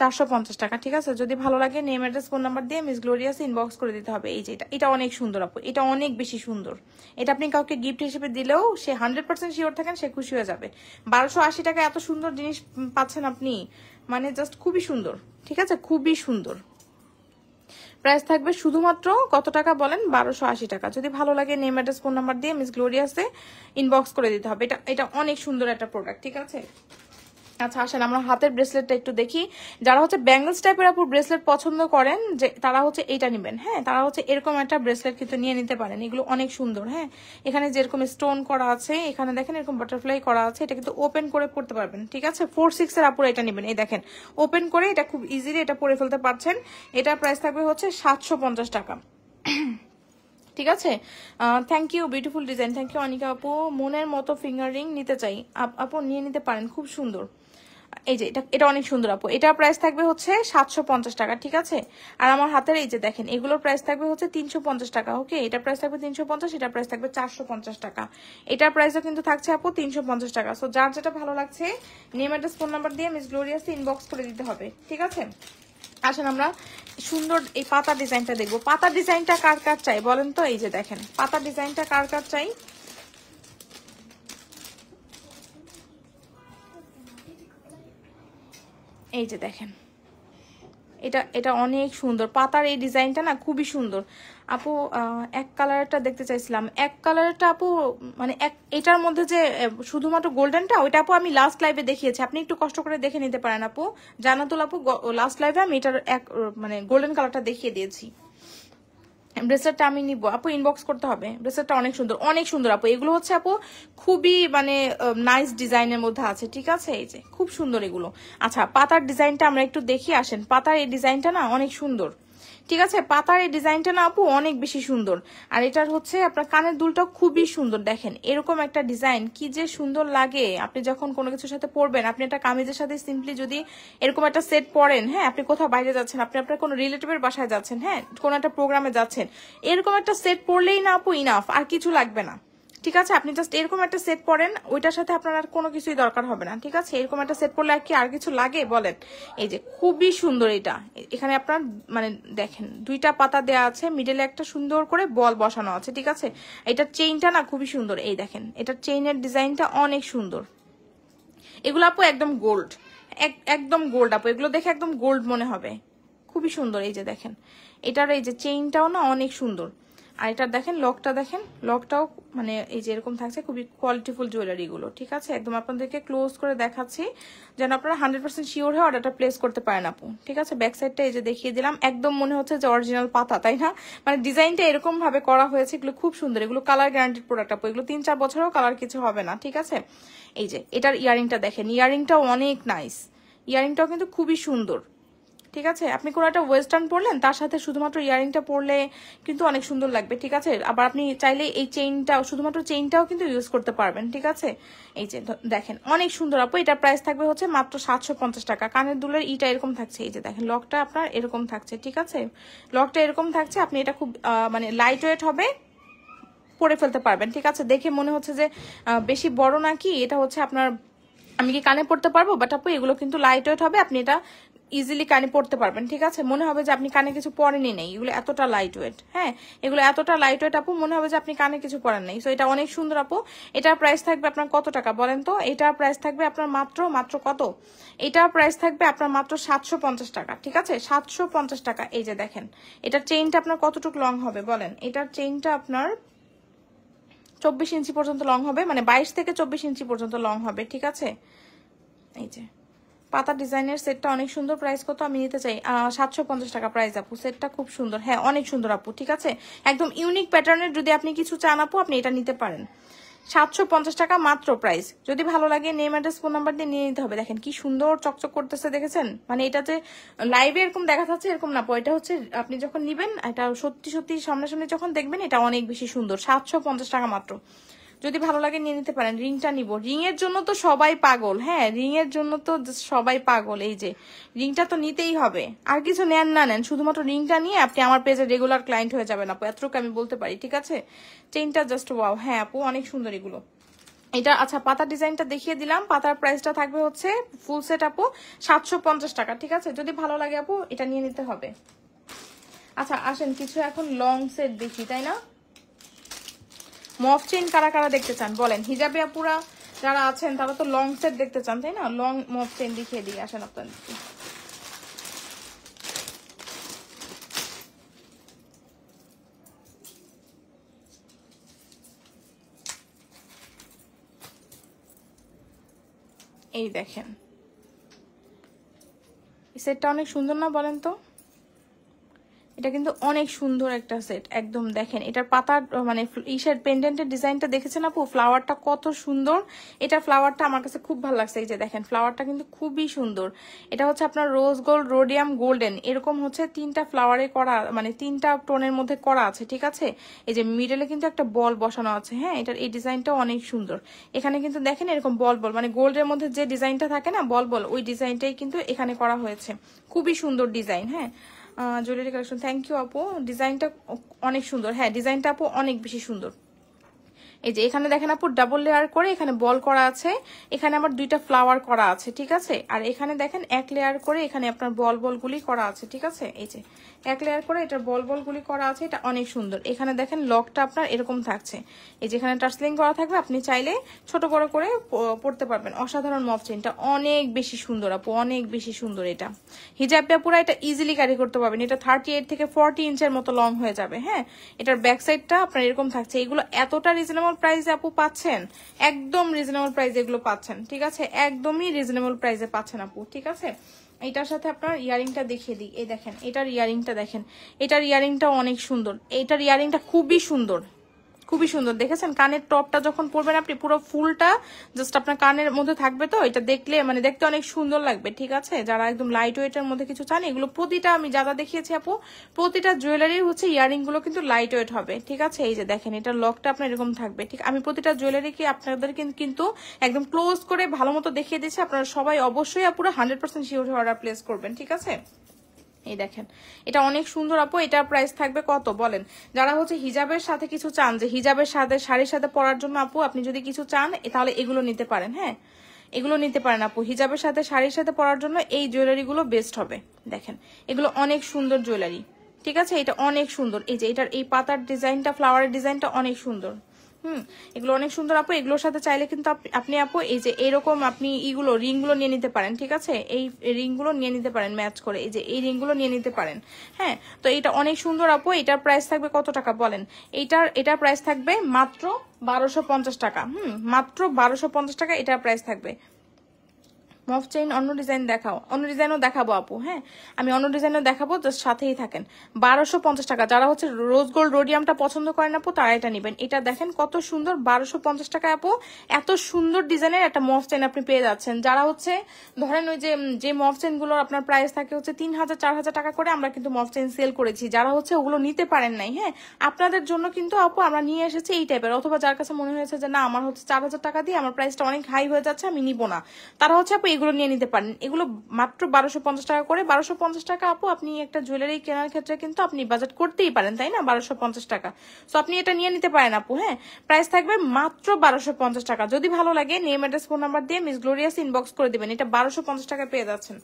450 টাকা, ঠিক আছে। যদি ভালো লাগে নেম অ্যাড্রেস ফোন নাম্বার দিয়ে মিস গ্লোরিয়াস ইনবক্স করে দিতে হবে। এই যে এটা অনেক সুন্দর আপু, এটা অনেক বেশি সুন্দর। এটা আপনি কাউকে গিফট হিসেবে দিলেও সে 100% শিওর থাকেন সে খুশি হয়ে যাবে। 1280 টাকা এত সুন্দর জিনিস পাচ্ছেন আপনি, মানে জাস্ট খুবই সুন্দর, ঠিক আছে, খুবই সুন্দর। প্রাইস থাকবে শুধুমাত্র কত টাকা বলেন, 1280 টাকা। যদি ভালো লাগে নেম অ্যাড্রেস ফোন নাম্বার দিয়ে মিস গ্লোরিয়াসে ইনবক্স করে দিতে হবে। এটা অনেক সুন্দর একটা প্রোডাক্ট, ঠিক আছে। আচ্ছা আসেন আমরা হাতের ব্রেসলেটটা একটু দেখি। যারা হচ্ছে ব্যাঙ্গলস টাইপের আপু ব্রেসলেট পছন্দ করেন, যে তারা হচ্ছে এইটা নেবেন, হ্যাঁ তারা হচ্ছে এরকম একটা ব্রেসলেট কিন্তু নিয়ে নিতে পারেন। এগুলো অনেক সুন্দর, হ্যাঁ এখানে যেরকম স্টোন করা আছে, এখানে দেখেন এরকম বাটারফ্লাই করা আছে। এটা কিন্তু ওপেন করে পড়তে পারবেন, ঠিক আছে। 4-6 এর আপুরা এটা নেবেন। এই দেখেন ওপেন করে এটা খুব ইজিলি এটা পরে ফেলতে পারছেন। এটার প্রাইস থাকবে হচ্ছে 750 টাকা, ঠিক আছে। Thank you beautiful design, thank you Anika আপু। মনের মতো ফিঙ্গারিং নিতে চাই আপু, নিয়ে নিতে পারেন, খুব সুন্দর। এই যে এটা অনেক সুন্দর আপু। এটার প্রাইস থাকবে হচ্ছে 750 টাকা, ঠিক আছে। আর আমার হাতের এই যে দেখেন এগুলোর প্রাইস থাকবে হচ্ছে 350 টাকা, ওকে। এটার প্রাইস থাকবে 350, এটার প্রাইস থাকবে 450 টাকা। এটার প্রাইসও কিন্তু থাকছে আপু 350 টাকা। সো যার যেটা ভালো লাগছে নেম অ্যাড্রেস ফোন নাম্বার দিয়ে মিস গ্লোরিয়াসে ইনবক্স করে দিতে হবে, ঠিক আছে। আসেন আমরা সুন্দর এই পাতা ডিজাইনটা দেখবো। পাতা ডিজাইনটা কার কার চাই বলেন তো। এই যে দেখেন পাতা ডিজাইনটা কার কার চাই, এই যে দেখেন এটা অনেক সুন্দর। পাতার এই ডিজাইনটা না খুবই সুন্দর আপু। এক কালারটা দেখতে চাইছিলাম, এক কালারটা আপু মানে এটার মধ্যে যে শুধুমাত্র গোল্ডেনটা, ওইটা আপু আমি লাস্ট লাইভে দেখিয়েছি, আপনি একটু কষ্ট করে দেখে নিতে পারেন আপু। জানাতুল আপু লাস্ট লাইভে আমি এটার মানে গোল্ডেন কালারটা দেখিয়ে দিয়েছি। ব্রেসলেটটা আমি নিব আপু, ইনবক্স করতে হবে। ব্রেসলেটটা অনেক সুন্দর, অনেক সুন্দর আপু। এগুলো হচ্ছে আপু খুবই মানে নাইস ডিজাইনের মধ্যে আছে, ঠিক আছে? এই যে খুব সুন্দর এগুলো। আচ্ছা, পাতার ডিজাইনটা আমরা একটু দেখি আসেন। পাতার এই ডিজাইনটা না অনেক সুন্দর, ঠিক আছে? পাতার এই ডিজাইনটা না আপু অনেক বেশি সুন্দর। আর এটার হচ্ছে আপনার কানের দুলটাও খুবই সুন্দর। দেখেন এরকম একটা ডিজাইন কি যে সুন্দর লাগে আপনি যখন কোনো কিছুর সাথে পরবেন। আপনি একটা কামিজের সাথে সিম্পলি যদি এরকম একটা সেট পরেন, হ্যাঁ, আপনি কোথাও বাইরে যাচ্ছেন, আপনি আপনার কোনো রিলেটিভের বাসায় যাচ্ছেন, হ্যাঁ, কোনো একটা প্রোগ্রামে যাচ্ছেন, এরকম একটা সেট পরলেই না আপু ইনাফ, আর কিছু লাগবে না, ঠিক আছে? আপনি জাস্ট এরকম একটা সেট পরেন, ওইটার সাথে আপনার আর কোনো কিছুই দরকার হবে না, ঠিক আছে? এরকম একটা সেট পরলে আর কি আর কিছু লাগে বলেন? এই যে খুবই সুন্দর এটা। এখানে আপনার মানে দেখেন দুইটা পাতা দেয়া আছে, মিডলে একটা সুন্দর করে বল বসানো আছে, ঠিক আছে? এটার চেইনটা না খুবই সুন্দর। এই দেখেন এটার চেইনের ডিজাইনটা অনেক সুন্দর। এগুলো আপু একদম গোল্ড, একদম গোল্ড আপু। এগুলো দেখে একদম গোল্ড মনে হবে, খুবই সুন্দর। এই যে দেখেন এটার এই যে চেইনটাও না অনেক সুন্দর। আর এটার দেখেন লকটা, দেখেন লকটাও মানে এই যে এরকম থাকছে, খুবই কোয়ালিটিফুল জুয়েলারি গুলো, ঠিক আছে? একদম আপনাদেরকে ক্লোজ করে দেখাচ্ছি যেন আপনারা 100% শিওর হয়ে অর্ডারটা প্লেস করতে পারেন আপু, ঠিক আছে? ব্যাক সাইডটা এই যে দেখিয়ে দিলাম, একদম মনে হচ্ছে যে অরিজিনাল পাতা, তাই না? মানে ডিজাইনটা এরকম ভাবে করা হয়েছে, এগুলো খুব সুন্দর। এগুলো কালার গ্যারান্টেড প্রোডাক্ট আপু, এগুলো 3-4 বছরেও কালার কিছু হবে না, ঠিক আছে? এই যে এটার ইয়ারিংটা দেখেন, ইয়ারিংটাও অনেক নাইস, ইয়ারিংটাও কিন্তু খুবই সুন্দর, ঠিক আছে? আপনি কোনো একটা ওয়েস্টার্ন পরলেন, তার সাথে শুধুমাত্র ইয়ারিংটা পরলে কিন্তু অনেক সুন্দর লাগবে, ঠিক আছে? আবার আপনি চাইলে এই চেইনটাও, শুধুমাত্র চেইনটাও কিন্তু ইউজ করতে পারবেন, ঠিক আছে? এই যে দেখেন অনেক সুন্দর আপু। এটার প্রাইস থাকবে হচ্ছে মাত্র 750 টাকা। কানের দুলের ইটা এরকম থাকছে, এই যে দেখেন লকটা আপনার এরকম থাকছে, ঠিক আছে? লকটা এরকম থাকছে, আপনি এটা খুব মানে লাইট ওয়েট হবে, পরে ফেলতে পারবেন, ঠিক আছে? দেখে মনে হচ্ছে যে বেশি বড় নাকি, এটা হচ্ছে আপনার আমি কি কানে পড়তে পারবো, বাট আপু এগুলো কিন্তু লাইট ওয়েট হবে, আপনি এটা ইজিলি কানে পড়তে পারবেন, ঠিক আছে? মনে হবে যে আপনি কানে কিছু পরেনই নেই, এগুলো এতটা লাইট ওয়েট। হ্যাঁ, এগুলো এতটা লাইট ওয়েট আপু, মনে হবে যে আপনি কানে কিছু পরেন নেই। সো এটা অনেক সুন্দর আপু। এটার প্রাইস থাকবে আপনার কত টাকা বলেন তো? এটার প্রাইস থাকবে আপনার মাত্র কত? এটার প্রাইস থাকবে আপনার মাত্র 750 টাকা, ঠিক আছে? 750 টাকা। এই যে দেখেন এটার চেইনটা আপনার কতটুকু লং হবে বলেন? এটার চেইনটা আপনার 24 ইঞ্চি পর্যন্ত লং হবে, মানে 22 থেকে 24 ইঞ্চি পর্যন্ত লং হবে, ঠিক আছে? এই যে পাতা ডিজাইনের সেটটা অনেক সুন্দর। প্রাইস কত আমি নিতে চাই? 750 টাকা প্রাইস আপু। সেটটা খুব সুন্দর, হ্যাঁ অনেক সুন্দর আপু, ঠিক আছে? একদম ইউনিক প্যাটার্নের যদি আপনি কিছু চান আপু, আপনি এটা নিতে পারেন। 750 টাকা মাত্র প্রাইস। যদি ভালো লাগে নেম অ্যাড্রেস ফোন নাম্বার দিয়ে নিয়ে নিতে হবে। দেখেন কি সুন্দর চকচক করতেছে, দেখেছেন? মানে এটা যে লাইভে এরকম দেখা যাচ্ছে এরকম না, এটা হচ্ছে আপনি যখন নিবেন, এটা সত্যি সত্যি সামনাসামনি যখন দেখবেন, এটা অনেক বেশি সুন্দর। 750 টাকা মাত্র। যদি ভালো লাগে নিয়ে নিতে পারেন। রিংটা নিব, রিং এর জন্য তো সবাই পাগল, হ্যাঁ রিং এর জন্য তো সবাই পাগল। এই যে রিংটা তো নিতেই হবে, আর কিছু নেন না নেন, শুধুমাত্র রিংটা নিয়ে আপনি আমার পেজে রেগুলার ক্লায়েন্ট হয়ে যাবেন আপু, এতটুকু আমি বলতে পারি, ঠিক আছে? চেইনটা জাস্ট ওয়াও। হ্যাঁ আপু অনেক সুন্দর এগুলো। এটা আচ্ছা পাতার ডিজাইনটা দেখিয়ে দিলাম। পাতার প্রাইসটা থাকবে হচ্ছে ফুল সেট আপু 750 টাকা, ঠিক আছে? যদি ভালো লাগে আপু এটা নিয়ে নিতে হবে। আচ্ছা আসেন কিছু এখন লং সেট দেখি, তাই না? মফ চেইন কারা কারা দেখতে চান বলেন? হিজাবে আপুরা যারা আছেন তারা তো লং সেট দেখতে চান, তাই না? লং মফ চেইন দেখিয়ে দিই, আসেন আপনাদেরকে। এই দেখেন এই সেটটা অনেক সুন্দর না বলেন তো? এটা কিন্তু অনেক সুন্দর একটা সেট, একদম দেখেন এটার পাতার মানে ইসের পেন্ডেন্টের ডিজাইনটা দেখেছেন আপু? ফ্লাওয়ারটা কত সুন্দর। এটা ফ্লাওয়ারটা আমার কাছে খুব ভালো লাগছে। এই যে দেখেন ফ্লাওয়ারটা কিন্তু খুবই সুন্দর। এটা হচ্ছে আপনার রোজ গোল্ড, রোডিয়াম, গোল্ডেন, এরকম হচ্ছে 3টা ফ্লাওয়ারে করা, মানে 3টা টোনের মধ্যে করা আছে, ঠিক আছে? এই যে মিডলে কিন্তু একটা বল বসানো আছে, হ্যাঁ এটার এই ডিজাইনটাও অনেক সুন্দর। এখানে কিন্তু দেখেন এরকম বল বল, মানে গোল্ডের মধ্যে যে ডিজাইনটা থাকে না বল বল, ওই ডিজাইনটাই কিন্তু এখানে করা হয়েছে। খুবই সুন্দর ডিজাইন। হ্যাঁ জুয়েলারি কালেকশন, থ্যাংক ইউ আপু, ডিজাইনটা অনেক সুন্দর। হ্যাঁ ডিজাইনটা আপু অনেক বেশি সুন্দর। এই যে এখানে দেখেন আপু ডাবল লেয়ার করে এখানে বল করা আছে, এখানে আবার 2টা ফ্লাওয়ার করা আছে, ঠিক আছে? আর এখানে দেখেন 1 লেয়ার করে এখানে আপনার বল বলগুলি করা আছে, ঠিক আছে? এই যে 1 লেয়ার করে এটার বল বলগুলি করা আছে, এটা অনেক সুন্দর। এখানে দেখেন লকটা আপনার এরকম থাকছে, এই যে এখানে টার্সলিং করা থাকবে, আপনি চাইলে ছোট বড় করে পড়তে পারবেন। অসাধারণ মফ চেইনটা অনেক বেশি সুন্দর আপু, অনেক বেশি সুন্দর। এটা হিজাবটা পুরো এটা ইজিলি ক্যারি করতে পারবেন। এটা 38 থেকে 40 ইঞ্চের মতো লং হয়ে যাবে। হ্যাঁ এটার ব্যাক সাইডটা আপনার এরকম থাকছে। এগুলো এতটা রিজনেবল প্রাইসে আপু পাচ্ছেন, একদম রিজনেবল প্রাইসে এগুলো পাচ্ছেন, ঠিক আছে? একদমই রিজনেবল প্রাইসে পাচ্ছেন আপু, ঠিক আছে? এটার সাথে আপনার ইয়ারিংটা দেখিয়ে দিই। এই দেখেন এটার ইয়ারিংটা দেখেন, এটার ইয়ারিংটা অনেক সুন্দর, এটার ইয়ারিংটা খুবই সুন্দর, খুবই সুন্দর। দেখেছেন কানের টপটা যখন পরবেন আপনি পুরো ফুলটা জাস্ট আপনার কানের মধ্যে থাকবে, তো এটা দেখলে মানে দেখতে অনেক সুন্দর লাগবে। ঠিক আছে, যারা একদম লাইট ওয়েটের মধ্যে কিছু চান, এগুলো প্রতিটা আমি যা যা দেখিয়েছি আপু প্রতিটা জুয়েলারির হচ্ছে ইয়ারিং গুলো কিন্তু লাইট ওয়েট হবে। ঠিক আছে, এই যে দেখেন এটার লকটা আপনার এরকম থাকবে। ঠিক, আমি প্রতিটা জুয়েলারিকে আপনাদের কিন্তু একদম ক্লোজ করে ভালো মতো দেখিয়ে দিচ্ছি। আপনারা সবাই অবশ্যই পুরো 100% শিওর অর্ডার প্লেস করবেন। ঠিক আছে, এই দেখেন এটা অনেক সুন্দর আপু। এটার প্রাইস থাকবে কত বলেন? যারা হচ্ছে হিজাবের সাথে কিছু চান, যে হিজাবের সাথে শাড়ির সাথে পরার জন্য আপু আপনি যদি কিছু চান তাহলে এগুলো নিতে পারেন। হ্যাঁ, এগুলো নিতে পারেন আপু, হিজাবের সাথে শাড়ির সাথে পরার জন্য এই জুয়েলারি গুলো বেস্ট হবে। দেখেন এগুলো অনেক সুন্দর জুয়েলারি। ঠিক আছে, এটা অনেক সুন্দর। এই যে এটার এই পাতার ডিজাইনটা, ফ্লাওয়ারের ডিজাইনটা অনেক সুন্দর। এগুলো অনেক সুন্দর আপু। এগুলোর সাথে চাইলে কিন্তু আপনি আপু এই যে এরকম আপনি ইগুলো রিংগুলো নিয়ে নিতে পারেন। ঠিক আছে, এই রিংগুলো নিয়ে নিতে পারেন ম্যাচ করে, এই যে এই রিংগুলো নিয়ে নিতে পারেন। হ্যাঁ, তো এটা অনেক সুন্দর আপু। এটার প্রাইস থাকবে কত টাকা বলেন? এটার প্রাইস থাকবে মাত্র 1250 টাকা। মাত্র 1250 টাকা এটার প্রাইস থাকবে। মফ চেইন অন্য ডিজাইন দেখাও, অন্য ডিজাইনও দেখাবো আপু। হ্যাঁ, আমি অন্য ডিজাইনও দেখাবো, জাস্ট সাথেই থাকেন। 1250 টাকা। যারা হচ্ছে রোজ গোল্ড রোডিয়ামটা পছন্দ করেন আপু তারা এটা নেবেন। এটা দেখেন কত সুন্দর, 1250 টাকা আপু। এত সুন্দর ডিজাইনের একটা মফ চেইন আপনি পেয়ে যাচ্ছেন। যারা হচ্ছে ধরেন ওই যে মফ চেইন গুলোর আপনার প্রাইস থাকে হচ্ছে 3000 4000 টাকা করে, আমরা কিন্তু মফ চেইন সেল করেছি। যারা হচ্ছে ওগুলো নিতে পারেন নাই, হ্যাঁ আপনাদের জন্য কিন্তু আপু আমরা নিয়ে এসেছি এই টাইপের। অথবা যার কাছে মনে হয়েছে যে না আমার হচ্ছে 4000 টাকা দিয়ে আমার প্রাইসটা অনেক হাই হয়ে যাচ্ছে, আমি নিবো না, তারা হচ্ছে আপু এগুলো নিয়ে নিতে পারেন। এগুলো মাত্র 1250 টাকা করে। 1250 টাকা আপু আপনি একটা জুয়েলারি কেনার ক্ষেত্রে কিন্তু আপনি বাজেট করতেই পারেন, তাই না? 1250 টাকা, তো আপনি এটা নিয়ে নিতে পারেন আপু। হ্যাঁ, প্রাইস থাকবে মাত্র 1250 টাকা। যদি ভালো লাগে নেম অ্যাড্রেস ফোন নাম্বার দিয়ে মিস গ্লোরিয়াস ইনবক্স করে দিবেন। এটা 1250 টাকা পেয়ে যাচ্ছেন।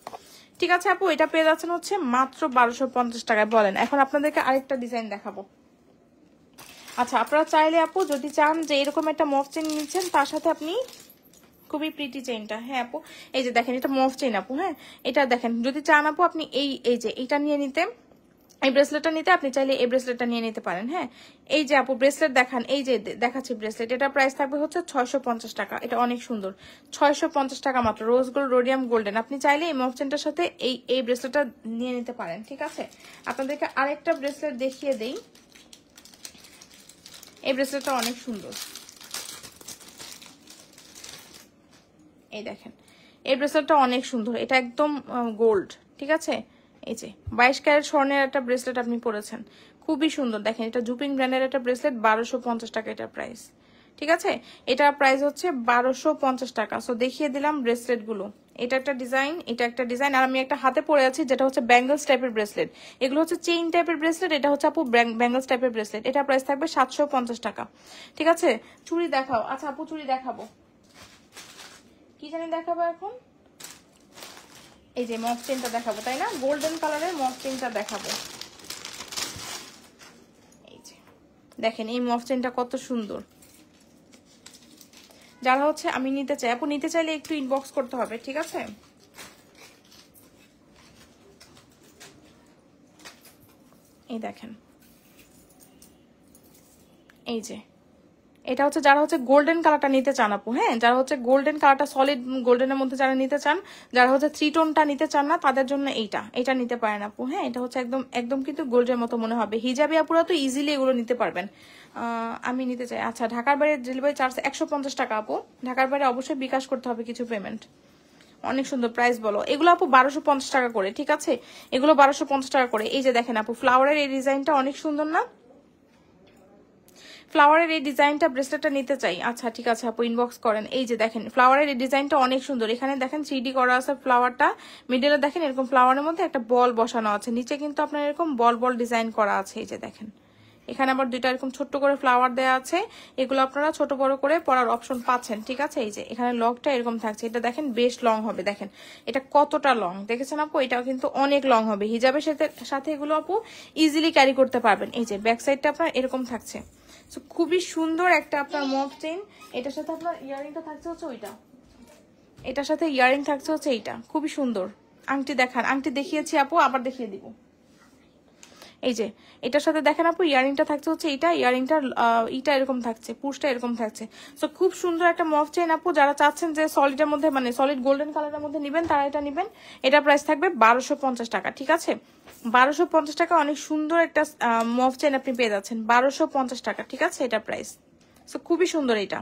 ঠিক আছে আপু, এটা পেয়ে যাচ্ছেন হচ্ছে মাত্র 1250 টাকায়। বলেন এখন আপনাদেরকে আরেকটা ডিজাইন দেখাবো। আচ্ছা, আপনারা চাইলে আপু যদি চান যে এরকম একটা মফ চেন নিচ্ছেন তার সাথে আপনি খুবই প্রিটি চেইনটা, হ্যাঁ আপু এই যে দেখেন এটা মফ চেইন আপু। হ্যাঁ, এটা দেখেন যদি চান আপু আপনি এই যে এটা নিয়ে নিতে, এই ব্রেসলেটটা নিতে আপনি চাইলে এই ব্রেসলেটটা নিয়ে নিতে পারেন। হ্যাঁ, এই যে আপু ব্রেসলেট দেখান, এই যে দেখাচ্ছি ব্রেসলেট, এটা প্রাইস থাকবে হচ্ছে 650 টাকা। এটা অনেক সুন্দর, 650 টাকা মাত্র। Rose gold rhodium golden. আপনি চাইলে এই মফ চেনটার সাথে এই ব্রেসলেটটা নিয়ে নিতে পারেন। ঠিক আছে, আপনাদেরকে আরেকটা ব্রেসলেট দেখিয়ে দেই। এই ব্রেসলেটটা অনেক সুন্দর, এই দেখেন এই ব্রেসলেটটা অনেক সুন্দর, এটা একদম গোল্ড। ঠিক আছে, এই যে 22 ক্যারেট স্বর্ণের একটা ব্রেসলেট আপনি পরেছেন, খুবই সুন্দর। দেখেন এটা জুপিং ব্র্যান্ডের একটা ব্রেসলেট, 1250 টাকা এটা প্রাইস। ঠিক আছে, এটা প্রাইস হচ্ছে 1250 টাকা। সো দেখিয়ে দিলাম ব্রেসলেট গুলো। এটা একটা ডিজাইন, এটা একটা ডিজাইন, আর আমি একটা হাতে পরে আছি যেটা হচ্ছে ব্যাঙ্গলস টাইপের ব্রেসলেট। এগুলো হচ্ছে চেইন টাইপের ব্রেসলেট, এটা হচ্ছে আপু ব্যাঙ্গলস টাইপের ব্রেসলেট। এটা প্রাইস থাকবে 750 টাকা। ঠিক আছে, চুড়ি দেখাও। আচ্ছা আপু চুড়ি দেখাবো, কি জানি দেখাবো এখন। এই যে মফ চেনটা দেখাবো, তাই না? গোল্ডেন কালারের মফ চেনটা দেখাবো। এই যে দেখেন এই মফ চেনটা কত সুন্দর। যারা হচ্ছে আমি নিতে চাই আপু, নিতে চাইলে একটু ইনবক্স করতে হবে। ঠিক আছে, এই দেখেন এই যে এটা হচ্ছে যারা হচ্ছে গোল্ডেন কালারটা নিতে চান আপু। হ্যাঁ, যারা হচ্ছে গোল্ডেন কালারটা সলিড গোল্ডেনের মধ্যে যারা নিতে চান, যারা হচ্ছে 3 টোনটা নিতে চান না তাদের জন্য এটা নিতে পারেন আপু। হ্যাঁ, এটা হচ্ছে একদম কিন্তু গোল্ডের মতো মনে হবে। হিজাবি আপুরা তো ইজিলি এগুলো নিতে পারবেন। আমি নিতে চাই। আচ্ছা, ঢাকার বাইরে ডেলিভারি চার্জ 150 টাকা আপু। ঢাকার বাইরে অবশ্যই বিকাশ করতে হবে কিছু পেমেন্ট। অনেক সুন্দর, প্রাইস বলো। এগুলো আপু 1250 টাকা করে। ঠিক আছে, এগুলো 1250 টাকা করে। এই যে দেখেন আপু ফ্লাওয়ারের এই ডিজাইনটা অনেক সুন্দর না? ফ্লাওয়ারের এই ডিজাইনটা ব্রেসলেটটা নিতে চাই। আচ্ছা ঠিক আছে আপু, ইনবক্স করেন। এই যে দেখেন ফ্লাওয়ারের এই ডিজাইনটা অনেক সুন্দর। এখানে দেখেন 3D করা আছে ফ্লাওয়ারটা, মিডলে দেখেন এরকম ফ্লাওয়ারের মধ্যে একটা বল বসানো আছে, নিচে কিন্তু আপনার এরকম বল ডিজাইন করা আছে। এই যে দেখেন এখানে আবার দুইটা এরকম ছোট্ট করে ফ্লাওয়ার দেওয়া আছে। এগুলো আপনারা ছোট বড় করে পরার অপশন পাচ্ছেন। ঠিক আছে, এই যে এখানে লংটা এরকম থাকছে। এটা দেখেন বেশ লং হবে, দেখেন এটা কতটা লং দেখেছেন আপু, এটাও কিন্তু অনেক লং হবে। হিজাবের সাথে এগুলো আপু ইজিলি ক্যারি করতে পারবেন। এই যে ব্যাক সাইডটা আপনার এরকম থাকছে। সো খুবই সুন্দর একটা আপনার মফ চেইন। এটার সাথে আপনার ইয়ারিংটা থাকছে হচ্ছে ওইটা, এটার সাথে ইয়ারিং থাকছে হচ্ছে এইটা, খুবই সুন্দর। আংটি দেখান, আংটি দেখিয়েছি আপু, আবার দেখিয়ে দিব। এই যে এটার সাথে দেখেন আপু ইয়ারিংটা থাকছে হচ্ছে এটা, ইয়ারিংটার ইটা এরকম থাকছে, পুশটা এরকম থাকছে। সো খুব সুন্দর একটা মফ চেইন আপু, যারা চাচ্ছেন যে সলিডের মধ্যে মানে সলিড গোল্ডেন কালারের মধ্যে নেবেন তারা এটা নেবেন। এটা প্রাইস থাকবে 1250 টাকা, ঠিক আছে? 1250 টাকা অনেক সুন্দর একটা মফ চেইন আপনি পেয়ে যাচ্ছেন 1250 টাকা, ঠিক আছে? এটা প্রাইস। সো খুবই সুন্দর এটা।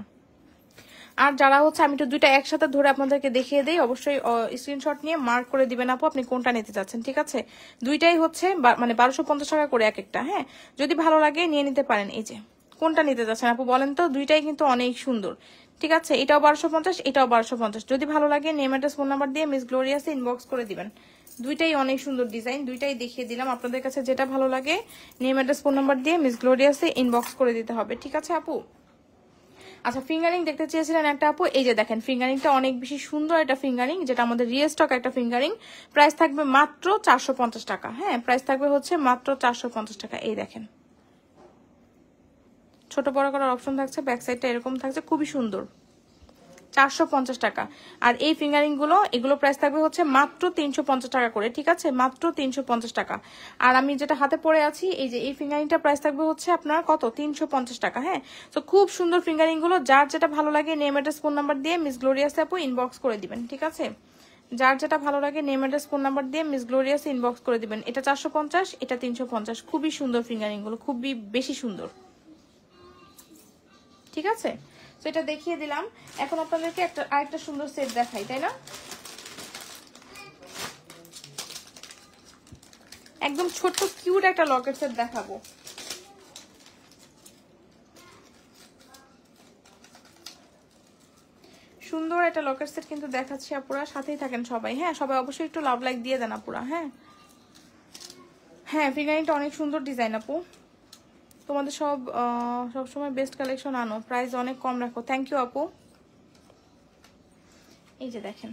আর যারা হচ্ছে আমি তো দুইটা একসাথে ধরে আপনাদেরকে দেখিয়ে দেই, অবশ্যই স্ক্রিনশট নিয়ে মার্ক করে দিবেন আপু আপনি কোনটা নিতে চাচ্ছেন, ঠিক আছে? দুইটাই হচ্ছে মানে 1250 টাকা করে এক একটা। হ্যাঁ, যদি ভালো লাগে নিয়ে নিতে পারেন। এই যে কোনটা নিতে চাচ্ছেন আপু বলেন তো? দুইটাই কিন্তু অনেক সুন্দর, ঠিক আছে? এটাও 1250, এটাও 1250। যদি ভালো লাগে নেম অ্যাড্রেস ফোন নাম্বার দিয়ে মিস গ্লোরিয়াসে ইনবক্স করে দিবেন। দুইটাই অনেক সুন্দর ডিজাইন, দুইটাই দেখিয়ে দিলাম। আপনাদের কাছে যেটা ভালো লাগে নেম অ্যাড্রেস ফোন নাম্বার দিয়ে মিস গ্লোরিয়াসে ইনবক্স করে দিতে হবে, ঠিক আছে আপু? আচ্ছা, ফিঙ্গারিং দেখতে চেয়েছিলেন একটা আপু, এই যে দেখেন ফিঙ্গারিংটা অনেক বেশি সুন্দর একটা ফিঙ্গারিং, যেটা আমাদের রিস্টক একটা ফিঙ্গারিং। প্রাইস থাকবে মাত্র 450 টাকা। হ্যাঁ, প্রাইস থাকবে হচ্ছে মাত্র 450 টাকা। এই দেখেন ছোট বড় করার অপশন থাকছে, ব্যাক সাইডটা এরকম থাকছে, খুবই সুন্দর। 450 টাকা। আর এই ফিঙ্গারিং গুলো এগুলো প্রাইস থাকবে হচ্ছে মাত্র 350 টাকা করে, ঠিক আছে? মাত্র 350 টাকা। আর আমি যেটা হাতে পরে আছি এই যে এই ফিঙ্গারিংটা প্রাইস থাকবে হচ্ছে আপনার কত? 350 টাকা। হ্যাঁ, তো খুব সুন্দর ফিঙ্গারিং গুলো, যার যেটা ভালো লাগে নেম অ্যাড্রেস ফোন নাম্বার দিয়ে মিস গ্লোরিয়াস আপু ইনবক্স করে দিবেন, ঠিক আছে? যার যেটা ভালো লাগে নেম অ্যাড্রেস ফোন নাম্বার দিয়ে মিস গ্লোরিয়াস ইনবক্স করে দিবেন। এটা 450, এটা 350। খুবই সুন্দর ফিঙ্গারিং গুলো, খুবই বেশি সুন্দর, ঠিক আছে? তো এটা দেখিয়ে দিলাম। এখন আপনাদেরকে আরেকটা সুন্দর সেট দেখাই, তাই না? একদম ছোট্ট কিউট একটা লকেট সেট দেখাবো। সুন্দর একটা লকেট সেট কিন্তু দেখাচ্ছি আপুরা, সাথেই থাকেন সবাই। হ্যাঁ, সবাই অবশ্যই একটু লাভ লাইক দিয়ে দেন আপুরা। হ্যাঁ হ্যাঁ, ফিঙ্গারিংটা অনেক সুন্দর ডিজাইন আপু। তোমাদের সবসময় বেস্ট কালেকশন আনো, প্রাইস অনেক কম রাখো। থ্যাংক ইউ আপু। এই যে দেখেন,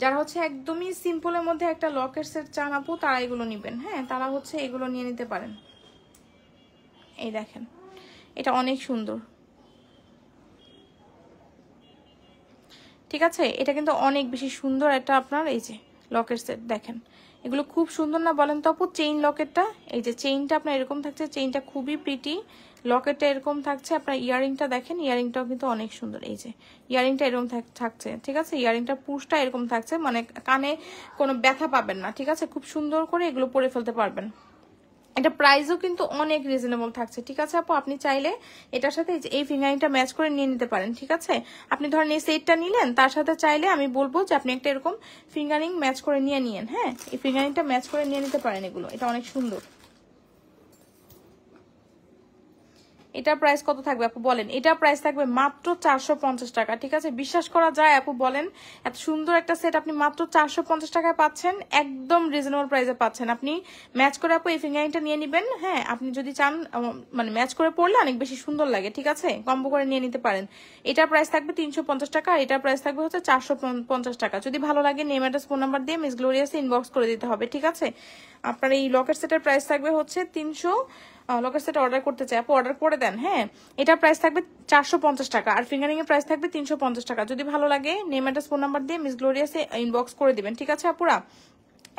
যারা হচ্ছে একদমই সিম্পলের মধ্যে একটা লকেট সেট চান আপু তারা এগুলো নিবেন। হ্যাঁ, তারা হচ্ছে এগুলো নিয়ে নিতে পারেন। এই দেখেন এটা অনেক সুন্দর, ঠিক আছে? এটা কিন্তু অনেক বেশি সুন্দর একটা আপনার এই যে লকেট সেট দেখেন, এগুলো খুব সুন্দর না বলেন তো আপু? চেইন লকেটটা, এই যে চেইনটা আপনার এরকম থাকছে, চেইনটা খুবই প্রিটি, লকেটটা এরকম থাকছে। আপনার ইয়ারিংটা দেখেন, ইয়ারিংটাও কিন্তু অনেক সুন্দর। এই যে ইয়ারিংটা এরকম থাকছে, ঠিক আছে? ইয়ারিংটা পুশটা এরকম থাকছে, মানে কানে কোনো ব্যথা পাবেন না, ঠিক আছে? খুব সুন্দর করে এগুলো পরে ফেলতে পারবেন। এটা প্রাইসও কিন্তু অনেক রিজনেবল থাকছে, ঠিক আছে আপু? আপনি চাইলে এটার সাথে এই ফিঙ্গারিংটা ম্যাচ করে নিয়ে নিতে পারেন, ঠিক আছে? আপনি ধরেন এই সেটটা নিলেন, তার সাথে চাইলে আমি বলবো যে আপনি একটা এরকম ফিঙ্গারিং ম্যাচ করে নিয়ে নিয়েন। হ্যাঁ, এই ফিঙ্গারিংটা ম্যাচ করে নিয়ে নিতে পারেন এগুলো, এটা অনেক সুন্দর। এটার প্রাইস কত থাকবে আপু বলেন? এটার প্রাইস থাকবে মাত্র 450 টাকা, ঠিক আছে? বিশ্বাস করা যায় আপু বলেন? এত সুন্দর একটা সেট আপনি মাত্র 450 টাকায় পাচ্ছেন, একদম রিজনেবল প্রাইসে পাচ্ছেন। আপনি ম্যাচ করে আপু এই ফিঙ্গারিংটা নিয়ে নেবেন। হ্যাঁ, আপনি যদি চান মানে ম্যাচ করে পরলে অনেক বেশি সুন্দর লাগে, ঠিক আছে? কম্বো করে নিয়ে নিতে পারেন। এটার প্রাইস থাকবে 350 টাকা, আর এটার প্রাইস থাকবে হচ্ছে 450 টাকা। যদি ভালো লাগে নেম অ্যাড্রেস ফোন নাম্বার দিয়ে মিস গ্লোরিয়াসে ইনবক্স করে দিতে হবে, ঠিক আছে? আপনার এই লকেট সেটের প্রাইস থাকবে হচ্ছে 300। লকেট সেট অর্ডার করতে চাই আপু, অর্ডার করে দেন। হ্যাঁ, এটার প্রাইস থাকবে 450 টাকা, আর ফিঙ্গারিং এর প্রাইস থাকবে 350 টাকা। যদি ভালো লাগে নেম অ্যাড্রেস ফোন নাম্বার দিয়ে মিস গ্লোরিয়াসে ইনবক্স করে দিবেন, ঠিক আছে আপুরা?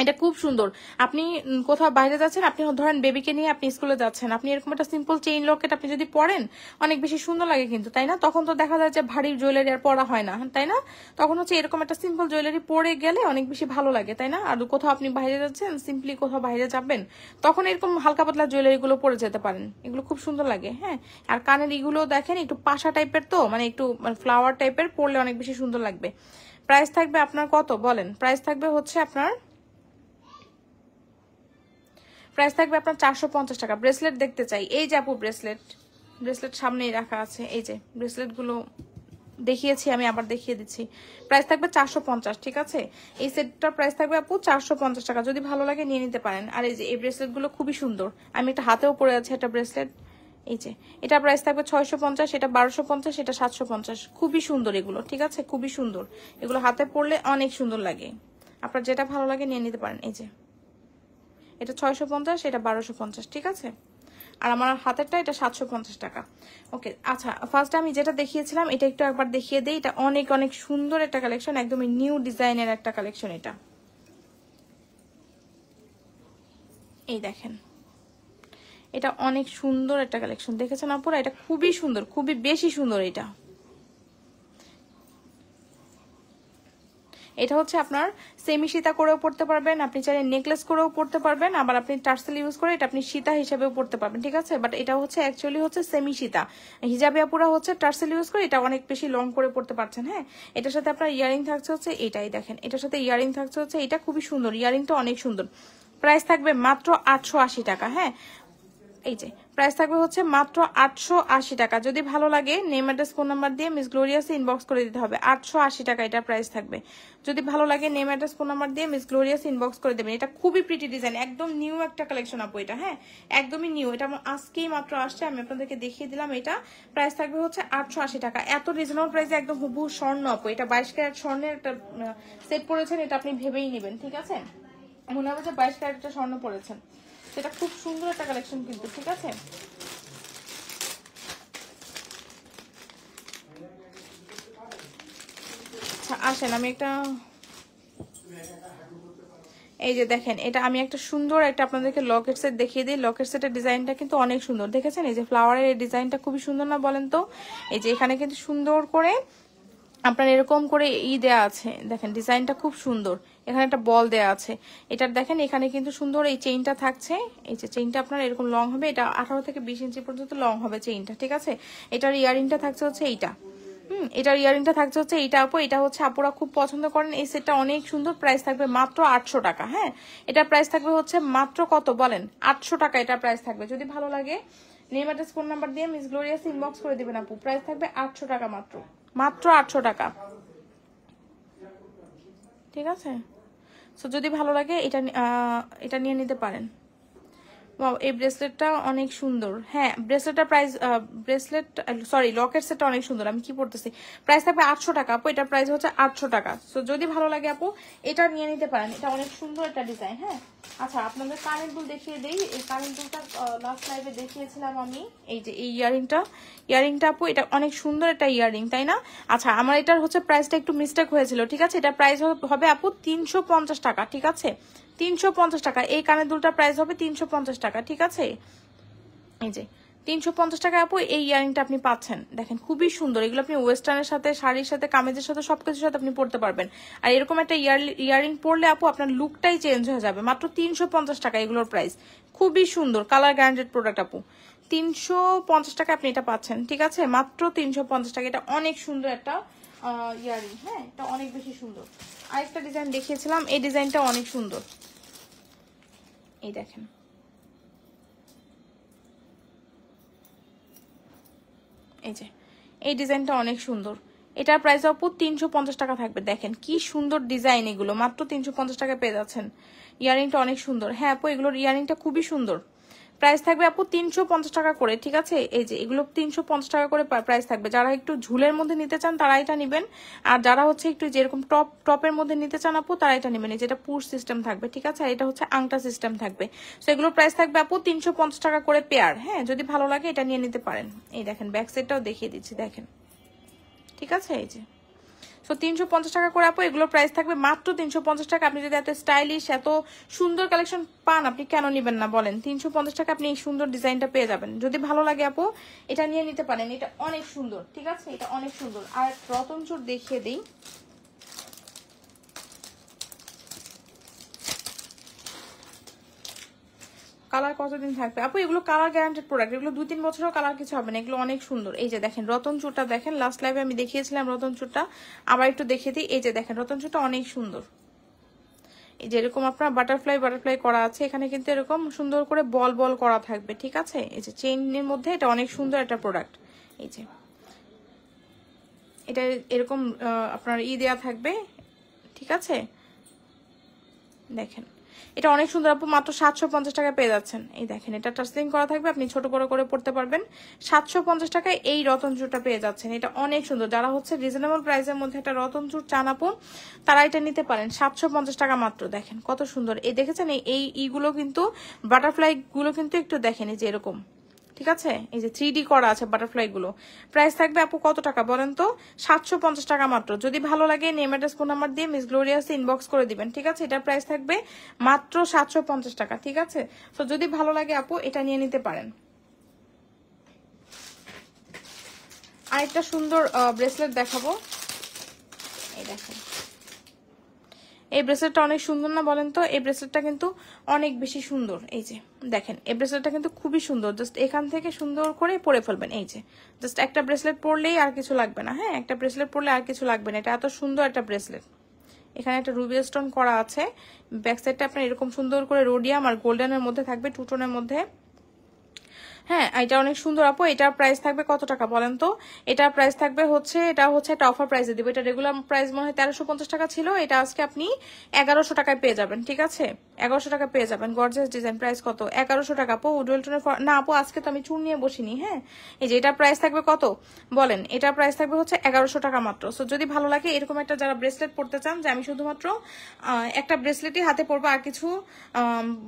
এটা খুব সুন্দর। আপনি কোথাও বাইরে যাচ্ছেন, আপনি ধরেন বেবিকে নিয়ে আপনি স্কুলে যাচ্ছেন, আপনি এরকম একটা সিম্পল চেইন লকেট আপনি যদি পরেন অনেক বেশি সুন্দর লাগে কিন্তু, তাই না? তখন তো দেখা যায় যে ভারী জুয়েলারি আর পরা হয় না, তাই না? তখন হচ্ছে এরকম একটা সিম্পল জুয়েলারি পরে গেলে অনেক বেশি ভালো লাগে, তাই না? আর কোথাও আপনি বাইরে যাচ্ছেন, সিম্পলি কোথাও বাইরে যাবেন, তখন এরকম হালকা পাতলা জুয়েলারি গুলো পরে যেতে পারেন, এগুলো খুব সুন্দর লাগে। হ্যাঁ, আর কানের এগুলো দেখেন একটু পাশা টাইপের, তো মানে একটু ফ্লাওয়ার টাইপের, পরলে অনেক বেশি সুন্দর লাগবে। প্রাইস থাকবে আপনার কত বলেন? প্রাইস থাকবে হচ্ছে আপনার 450 টাকা। ব্রেসলেট দেখতে চাই, এই যে আপু ব্রেসলেট সামনেই রাখা আছে, এই যে ব্রেসলেট গুলো দেখিয়েছি আমি, আবার দেখিয়ে দিচ্ছি। প্রাইস থাকবে 450, ঠিক আছে? এই সেটটার প্রাইস থাকবে আপু 450 টাকা। যদি ভালো লাগে নিয়ে নিতে পারেন। আর এই যে এই ব্রেসলেট গুলো খুবই সুন্দর, আমি একটা হাতেও পরে আছে একটা ব্রেসলেট। এই যে এটা প্রাইস থাকবে 650, এটা 1250, এটা 750। খুবই সুন্দর এগুলো, ঠিক আছে? খুবই সুন্দর এগুলো, হাতে পরলে অনেক সুন্দর লাগে। আপনার যেটা ভালো লাগে নিয়ে নিতে পারেন। এই যে এটা 650, এটা 1250, ঠিক আছে? আর আমার হাতেরটা এটা 750 টাকা। ওকে, আচ্ছা, ফার্স্ট আমি যেটা দেখিয়েছিলাম এটা একটু একবার দেখিয়ে দেই। এটা অনেক অনেক সুন্দর একটা কালেকশন, একদমই নিউ ডিজাইনের একটা কালেকশন। এটা এই দেখেন, এটা অনেক সুন্দর একটা কালেকশন, দেখেছেন আপুরা? এটা খুবই সুন্দর, খুবই বেশি সুন্দর। এটা হচ্ছে আপনার সেমি সীতা করেও পড়তে পারবেন, আপনি চাইলে নেকলেস করেও পড়তে পারবেন, আবার আপনি টার্সেল ইউজ করে এটা আপনি সীতা হিসেবেও পড়তে পারবেন, ঠিক আছে? বাট এটা হচ্ছে অ্যাকচুয়ালি হচ্ছে সেমি সীতা। হিজাবে আপুরা হচ্ছে টার্সেল ইউজ করে এটা অনেক বেশি লং করে পড়তে পারছেন। হ্যাঁ, এটার সাথে আপনার ইয়ারিং থাকছে হচ্ছে এটাই, দেখেন এটার সাথে ইয়ারিং থাকছে হচ্ছে এটা, খুবই সুন্দর, ইয়ারিংটা অনেক সুন্দর। প্রাইস থাকবে মাত্র 880 টাকা। হ্যাঁ, এই যে প্রাইস থাকবে হচ্ছে মাত্র 880 টাকা। যদি ভালো লাগে নেম অ্যাড্রেস ফোন নাম্বার দিয়ে মিস গ্লোরিয়াসে ইনবক্স করে দিতে হবে। 880 টাকা এটা প্রাইস থাকবে। যদি ভালো লাগে নেম অ্যাড্রেস ফোন নাম্বার দিয়ে মিস গ্লোরিয়াস ইনবক্স করে দেবেন। এটা খুবই প্রিটি ডিজাইন, একদম নিউ একটা কালেকশন আপু এটা। হ্যাঁ, একদমই নিউ, এটা আজকেই মাত্র আসছে, আমি আপনাদেরকে দেখিয়ে দিলাম। এটা প্রাইস থাকবে হচ্ছে 880 টাকা। এত রিজনেবল প্রাইসে একদম হুবহু স্বর্ণ আপু, এটা 22 ক্যারেট স্বর্ণের একটা সেট পড়েছেন, এটা আপনি ভেবেই নেবেন, ঠিক আছে? মনে হবে যে 22 ক্যারেট স্বর্ণ পড়েছেন। সেটা খুব সুন্দর একটা কালেকশন কিন্তু, ঠিক আছে? আচ্ছা আসেন, আমি একটা, এই যে দেখেন, এটা আমি একটা সুন্দর একটা আপনাদেরকে লকেট সেট দেখিয়ে দিই। লকেট সেটের ডিজাইনটা কিন্তু অনেক সুন্দর, দেখেছেন? এই যে ফ্লাওয়ারের এই ডিজাইনটা খুবই সুন্দর না বলেন তো? এই যে এখানে কিন্তু সুন্দর করে আপনার এরকম করে দেয়া আছে, দেখেন ডিজাইনটা খুব সুন্দর। এখানে একটা বল দেয়া আছে, এটার দেখেন এখানে কিন্তু সুন্দর এই চেইনটা থাকছে। এই যে চেইনটা আপনার এরকম লং হবে, এটা 18 থেকে 20 ইঞ্চি পর্যন্ত লং হবে চেইনটা, ঠিক আছে? এটার ইয়ারিংটা থাকছে হচ্ছে এইটা। এটার ইয়ারিংটা থাকছে হচ্ছে এইটা আপু। এটা হচ্ছে আপুরা খুব পছন্দ করেন, এই সেটটা অনেক সুন্দর। প্রাইস থাকবে মাত্র 800 টাকা। হ্যাঁ, এটার প্রাইস থাকবে হচ্ছে মাত্র কত বলেন? 800 টাকা এটার প্রাইস থাকবে। যদি ভালো লাগে নেম অ্যাড্রেস ফোন নাম্বার দিয়ে মিস গ্লোরিয়াস ইনবক্স করে দিবেন আপু। প্রাইস থাকবে 800 টাকা মাত্র, মাত্র 800 টাকা, ঠিক আছে? সো যদি ভালো লাগে এটা নিয়ে নিতে পারেন। এই ব্রেসলেটটা অনেক সুন্দর। হ্যাঁ, ব্রেসলেটটা প্রাইস, লকেট সেটটা অনেক সুন্দর। আমি কি পড়তেছি, প্রাইস থাকবে 800 টাকা আপু। এটার প্রাইস হচ্ছে 800 টাকা। সো যদি ভালো লাগে আপু এটা নিয়ে নিতে পারেন, এটা অনেক সুন্দর একটা ডিজাইন। হ্যাঁ, আচ্ছা আপনাদের কারেন্ট দুল দেখিয়ে দেই। এই কারেন্ট দুলটা লাস্ট লাইভে দেখিয়েছিলাম আমি। এই যে এই ইয়ারিংটা আপু, এটা অনেক সুন্দর একটা ইয়ারিং, তাই না? আচ্ছা, আমার এটার হচ্ছে প্রাইসটা একটু মিস্টেক হয়েছিল, ঠিক আছে? এটা প্রাইস হবে আপু 350 টাকা, ঠিক আছে? 350 টাকা। এই কানের দুলটার প্রাইস হবে 350 টাকা, ঠিক আছে? এই যে 350 টাকা আপু এই ইয়ারিংটা আপনি পাচ্ছেন। দেখেন খুবই সুন্দর, এগুলো আপনি ওয়েস্টার্নের সাথে, শাড়ির সাথে, কামিজের সাথে, সবকিছুর সাথে আপনি পড়তে পারবেন। আর এরকম একটা ইয়ারিং পরলে আপু আপনার লুকটাই চেঞ্জ হয়ে যাবে। মাত্র 350 টাকা এগুলোর প্রাইস। খুবই সুন্দর, কালার গ্যারান্টেড প্রোডাক্ট আপু। 350 টাকা আপনি এটা পাচ্ছেন, ঠিক আছে? মাত্র 350 টাকা। এটা অনেক সুন্দর একটা ইয়ারিং। হ্যাঁ, এটা অনেক বেশি সুন্দর। আরেকটা ডিজাইন দেখিয়েছিলাম, এই ডিজাইনটা অনেক সুন্দর। এই দেখেন, এই যে এই ডিজাইনটা অনেক সুন্দর। এটার প্রাইস আপু 350 টাকা থাকবে। দেখেন কি সুন্দর ডিজাইন, এগুলো মাত্র 350 টাকা পেয়ে যাচ্ছেন। ইয়ারিংটা অনেক সুন্দর। হ্যাঁ আপু, এগুলোর ইয়ারিংটা খুবই সুন্দর। প্রাইস থাকবে আপু 350 টাকা করে, ঠিক আছে? এই যে এগুলো 350 টাকা করে প্রাইস থাকবে। যারা একটু ঝুলের মধ্যে নিতে চান তারা এটা নেবেন, আর যারা হচ্ছে একটু যেরকম টপের মধ্যে নিতে চান আপু তারা এটা নেবেন। যেটা পুশ সিস্টেম থাকবে, ঠিক আছে? আর এটা হচ্ছে আংটা সিস্টেম থাকবে। তো এগুলোর প্রাইস থাকবে আপু 350 টাকা করে পেয়ার। হ্যাঁ, যদি ভালো লাগে এটা নিয়ে নিতে পারেন। এই দেখেন ব্যাক সাইডটাও দেখিয়ে দিচ্ছি, দেখেন, ঠিক আছে? এই যে সো 350 টাকা করে আপু এগুলোর প্রাইস থাকবে মাত্র 350 টাকা। আপনি যদি এত স্টাইলিশ, এত সুন্দর কালেকশন পান, আপনি কেন নেবেন না বলেন? 350 টাকা আপনি এই সুন্দর ডিজাইনটা পেয়ে যাবেন। যদি ভালো লাগে আপু এটা নিয়ে নিতে পারেন, এটা অনেক সুন্দর, ঠিক আছে? এটা অনেক সুন্দর। আর রতন চুর দেখিয়ে দিই। কালার কতদিন থাকবে আপু? এগুলো কালার গ্যারান্টেড প্রোডাক্ট, এগুলো 2-3 বছরও কালার কিছু হবে না, এগুলো অনেক সুন্দর। এই যে দেখেন রতন চুরটা দেখেন, লাস্ট লাইভে আমি দেখিয়েছিলাম রতন চুরটা, আবার একটু দেখিয়ে দিই। এই যে দেখেন রতন চুরটা অনেক সুন্দর। এই যে এরকম আপনার বাটারফ্লাই করা আছে, এখানে কিন্তু এরকম সুন্দর করে বল বল করা থাকবে, ঠিক আছে? এই যে চেইনের মধ্যে এটা অনেক সুন্দর একটা প্রোডাক্ট। এই যে এটা এরকম আপনার দেয়া থাকবে, ঠিক আছে? দেখেন এটা অনেক সুন্দর আপু, মাত্র 750 টাকা পেয়ে যাচ্ছেন। এই দেখেন এটা টার্সলিং করা থাকবে, আপনি ছোট বড় করে পড়তে পারবেন। 750 টাকায় এই রতন চুরটা পেয়ে যাচ্ছেন। এটা অনেক সুন্দর। যারা হচ্ছে রিজনেবল প্রাইসের মধ্যে একটা রতন চুর চান আপু, তারা এটা নিতে পারেন। 750 টাকা মাত্র। দেখেন কত সুন্দর। এই দেখেছেন এইগুলো কিন্তু বাটারফ্লাই গুলো কিন্তু একটু দেখেন, এই যে এরকম, ঠিক আছে, এই যে 3D করা আছে বাটারফ্লাই গুলো। প্রাইস থাকবে আপু কত টাকা বলেন তো? 750 টাকা মাত্র। যদি ভালো লাগে নেম অ্যাড্রেস ফোন নাম্বার দিয়ে মিস গ্লোরিয়াস ইনবক্স করে দিবেন, ঠিক আছে? এটার প্রাইস থাকবে মাত্র 750 টাকা, ঠিক আছে? তো যদি ভালো লাগে আপু এটা নিয়ে নিতে পারেন। আরেকটা সুন্দর ব্রেসলেট দেখাবো, এই দেখেন। এই ব্রেসলেটটা অনেক সুন্দর না বলেন তো? এই ব্রেসলেটটা কিন্তু অনেক বেশি সুন্দর। এই যে দেখেন, এই ব্রেসলেটটা কিন্তু খুবই সুন্দর। জাস্ট এখান থেকে সুন্দর করে পরে ফেলবেন। এই যে জাস্ট একটা ব্রেসলেট পরলেই আর কিছু লাগবে না। হ্যাঁ, একটা ব্রেসলেট পরলে আর কিছু লাগবে না। এটা এত সুন্দর একটা ব্রেসলেট। এখানে একটা রুবি স্টোন করা আছে। ব্যাক সাইডটা আপনার এরকম সুন্দর করে রোডিয়াম আর গোল্ডেনের মধ্যে থাকবে, টু টোনের মধ্যে। হ্যাঁ, এটা অনেক সুন্দর আপু। এটার প্রাইস থাকবে কত টাকা বলেন তো? এটার প্রাইস থাকবে হচ্ছে, এটা হচ্ছে একটা অফার প্রাইসে দিব। এটা রেগুলার প্রাইস মনে হয় 1350 টাকা ছিল, এটা আজকে আপনি 1100 টাকায় পেয়ে যাবেন, ঠিক আছে? 1100 টাকা পেয়ে যাবেন। Gorgeous design. প্রাইস কত? 1100 টাকা আপু। ডুয়েলটনের না আপু, আজকে তো আমি চুন নিয়ে বসিনি। হ্যাঁ, এই যে এটার প্রাইস থাকবে কত বলেন? এটার প্রাইস থাকবে হচ্ছে 1100 টাকা মাত্র। সো যদি ভালো লাগে এরকম একটা যারা ব্রেসলেট পড়তে চান, যে আমি শুধুমাত্র একটা ব্রেসলেটই হাতে পরবো আর কিছু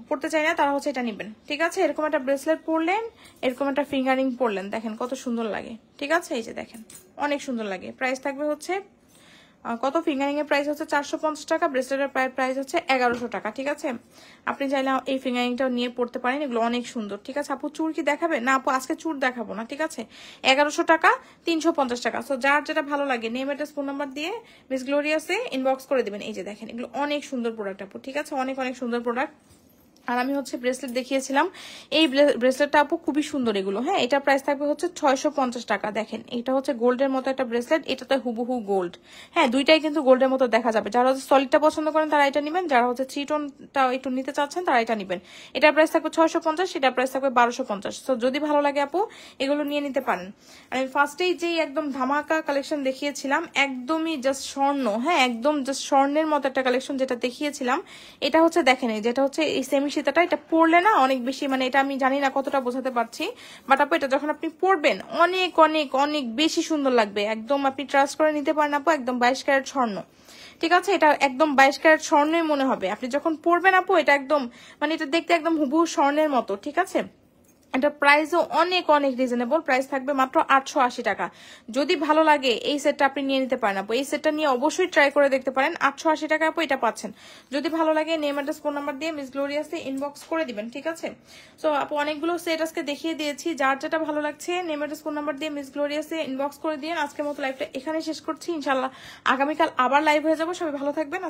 পড়তে চাই না, তারা হচ্ছে এটা নেবেন, ঠিক আছে? এরকম একটা ব্রেসলেট পরলেন, এরকম একটা ফিঙ্গারিং পরলেন, দেখেন কত সুন্দর লাগে, ঠিক আছে? এই যে দেখেন অনেক সুন্দর লাগে। প্রাইস থাকবে হচ্ছে কত? ফিঙ্গারিং এর প্রাইস হচ্ছে 450 টাকা, ব্রেসলেটের প্রাইস হচ্ছে 1100 টাকা, ঠিক আছে? আপনি চাইলে এই ফিঙ্গারিংটাও নিয়ে পড়তে পারেন, এগুলো অনেক সুন্দর, ঠিক আছে? আপু চুর কি দেখাবে? না আপু, আজকে চুর দেখাবো না, ঠিক আছে? 1100 টাকা, 350 টাকা। সো যার যেটা ভালো লাগে নেম অ্যাড্রেস ফোন নাম্বার দিয়ে মিস গ্লোরিয়াসে ইনবক্স করে দিবেন। এই যে দেখেন, এগুলো অনেক সুন্দর প্রোডাক্ট আপু, ঠিক আছে? অনেক অনেক সুন্দর প্রোডাক্ট। আর আমি হচ্ছে ব্রেসলেট দেখিয়েছিলাম, এই ব্রেসলেটটা আপু খুবই সুন্দর এগুলো। হ্যাঁ, এটা প্রাইস থাকবে হচ্ছে 650 টাকা। দেখেন, এটা হচ্ছে গোল্ডের মতো একটা ব্রেসলেট, এটাতে হুবহু গোল্ড। হ্যাঁ, দুইটাই কিন্তু গোল্ডের মতো দেখা যাবে। যারা হচ্ছে সলিডটা পছন্দ করেন তারা এটা নেবেন, যারা হচ্ছে 3 টোনটা একটু নিতে চাচ্ছেন তারা এটা নেবেন। এটার প্রাইস থাকবে 650, এটার প্রাইস থাকবে 1250। তো যদি ভালো লাগে আপু এগুলো নিয়ে নিতে পারেন। আর আমি ফার্স্টেই যেই একদম ধামাকা কালেকশন দেখিয়েছিলাম, একদমই জাস্ট স্বর্ণ, হ্যাঁ একদম জাস্ট স্বর্ণের মতো একটা কালেকশন যেটা দেখিয়েছিলাম, এটা হচ্ছে দেখেন, যেটা হচ্ছে এই সেমি সীতাটা, এটা পরলে না অনেক বেশি, মানে এটা আমি জানি না কতটা বোঝাতে পারছি, বাট আপু এটা যখন আপনি পরবেন অনেক অনেক অনেক বেশি সুন্দর লাগবে। একদম আপনি ট্রাস্ট করে নিতে পারেন আপু, একদম 22 ক্যারেট স্বর্ণ, ঠিক আছে? এটা একদম 22 ক্যারেট স্বর্ণই মনে হবে আপনি যখন পরবেন আপু। এটা একদম মানে এটা দেখতে একদম হুবহু স্বর্ণের মতো, ঠিক আছে? এটা প্রাইসও অনেক অনেক রিজনেবল। প্রাইস থাকবে মাত্র 880 টাকা। যদি ভালো লাগে এই সেটটা আপনি নিয়ে নিতে পারেন আপু। এই সেটটা নিয়ে অবশ্যই ট্রাই করে দেখতে পারেন। 880 টাকা আপু এটা পাচ্ছেন। যদি ভালো লাগে নেম অ্যাড্রেস ফোন নাম্বার দিয়ে মিস গ্লোরিয়াসে ইনবক্স করে দিবেন, ঠিক আছে? সো আপু অনেকগুলো সেট আজকে দেখিয়ে দিয়েছি, যার যেটা ভালো লাগছে নেম অ্যাড্রেস ফোন নাম্বার দিয়ে মিস গ্লোরিয়াসে ইনবক্স করে দিন। আজকের মতো লাইভটা এখানে শেষ করছি। ইনশাআল্লাহ আগামীকাল আবার লাইভ হয়ে যাবো। সবাই ভালো থাকবেন।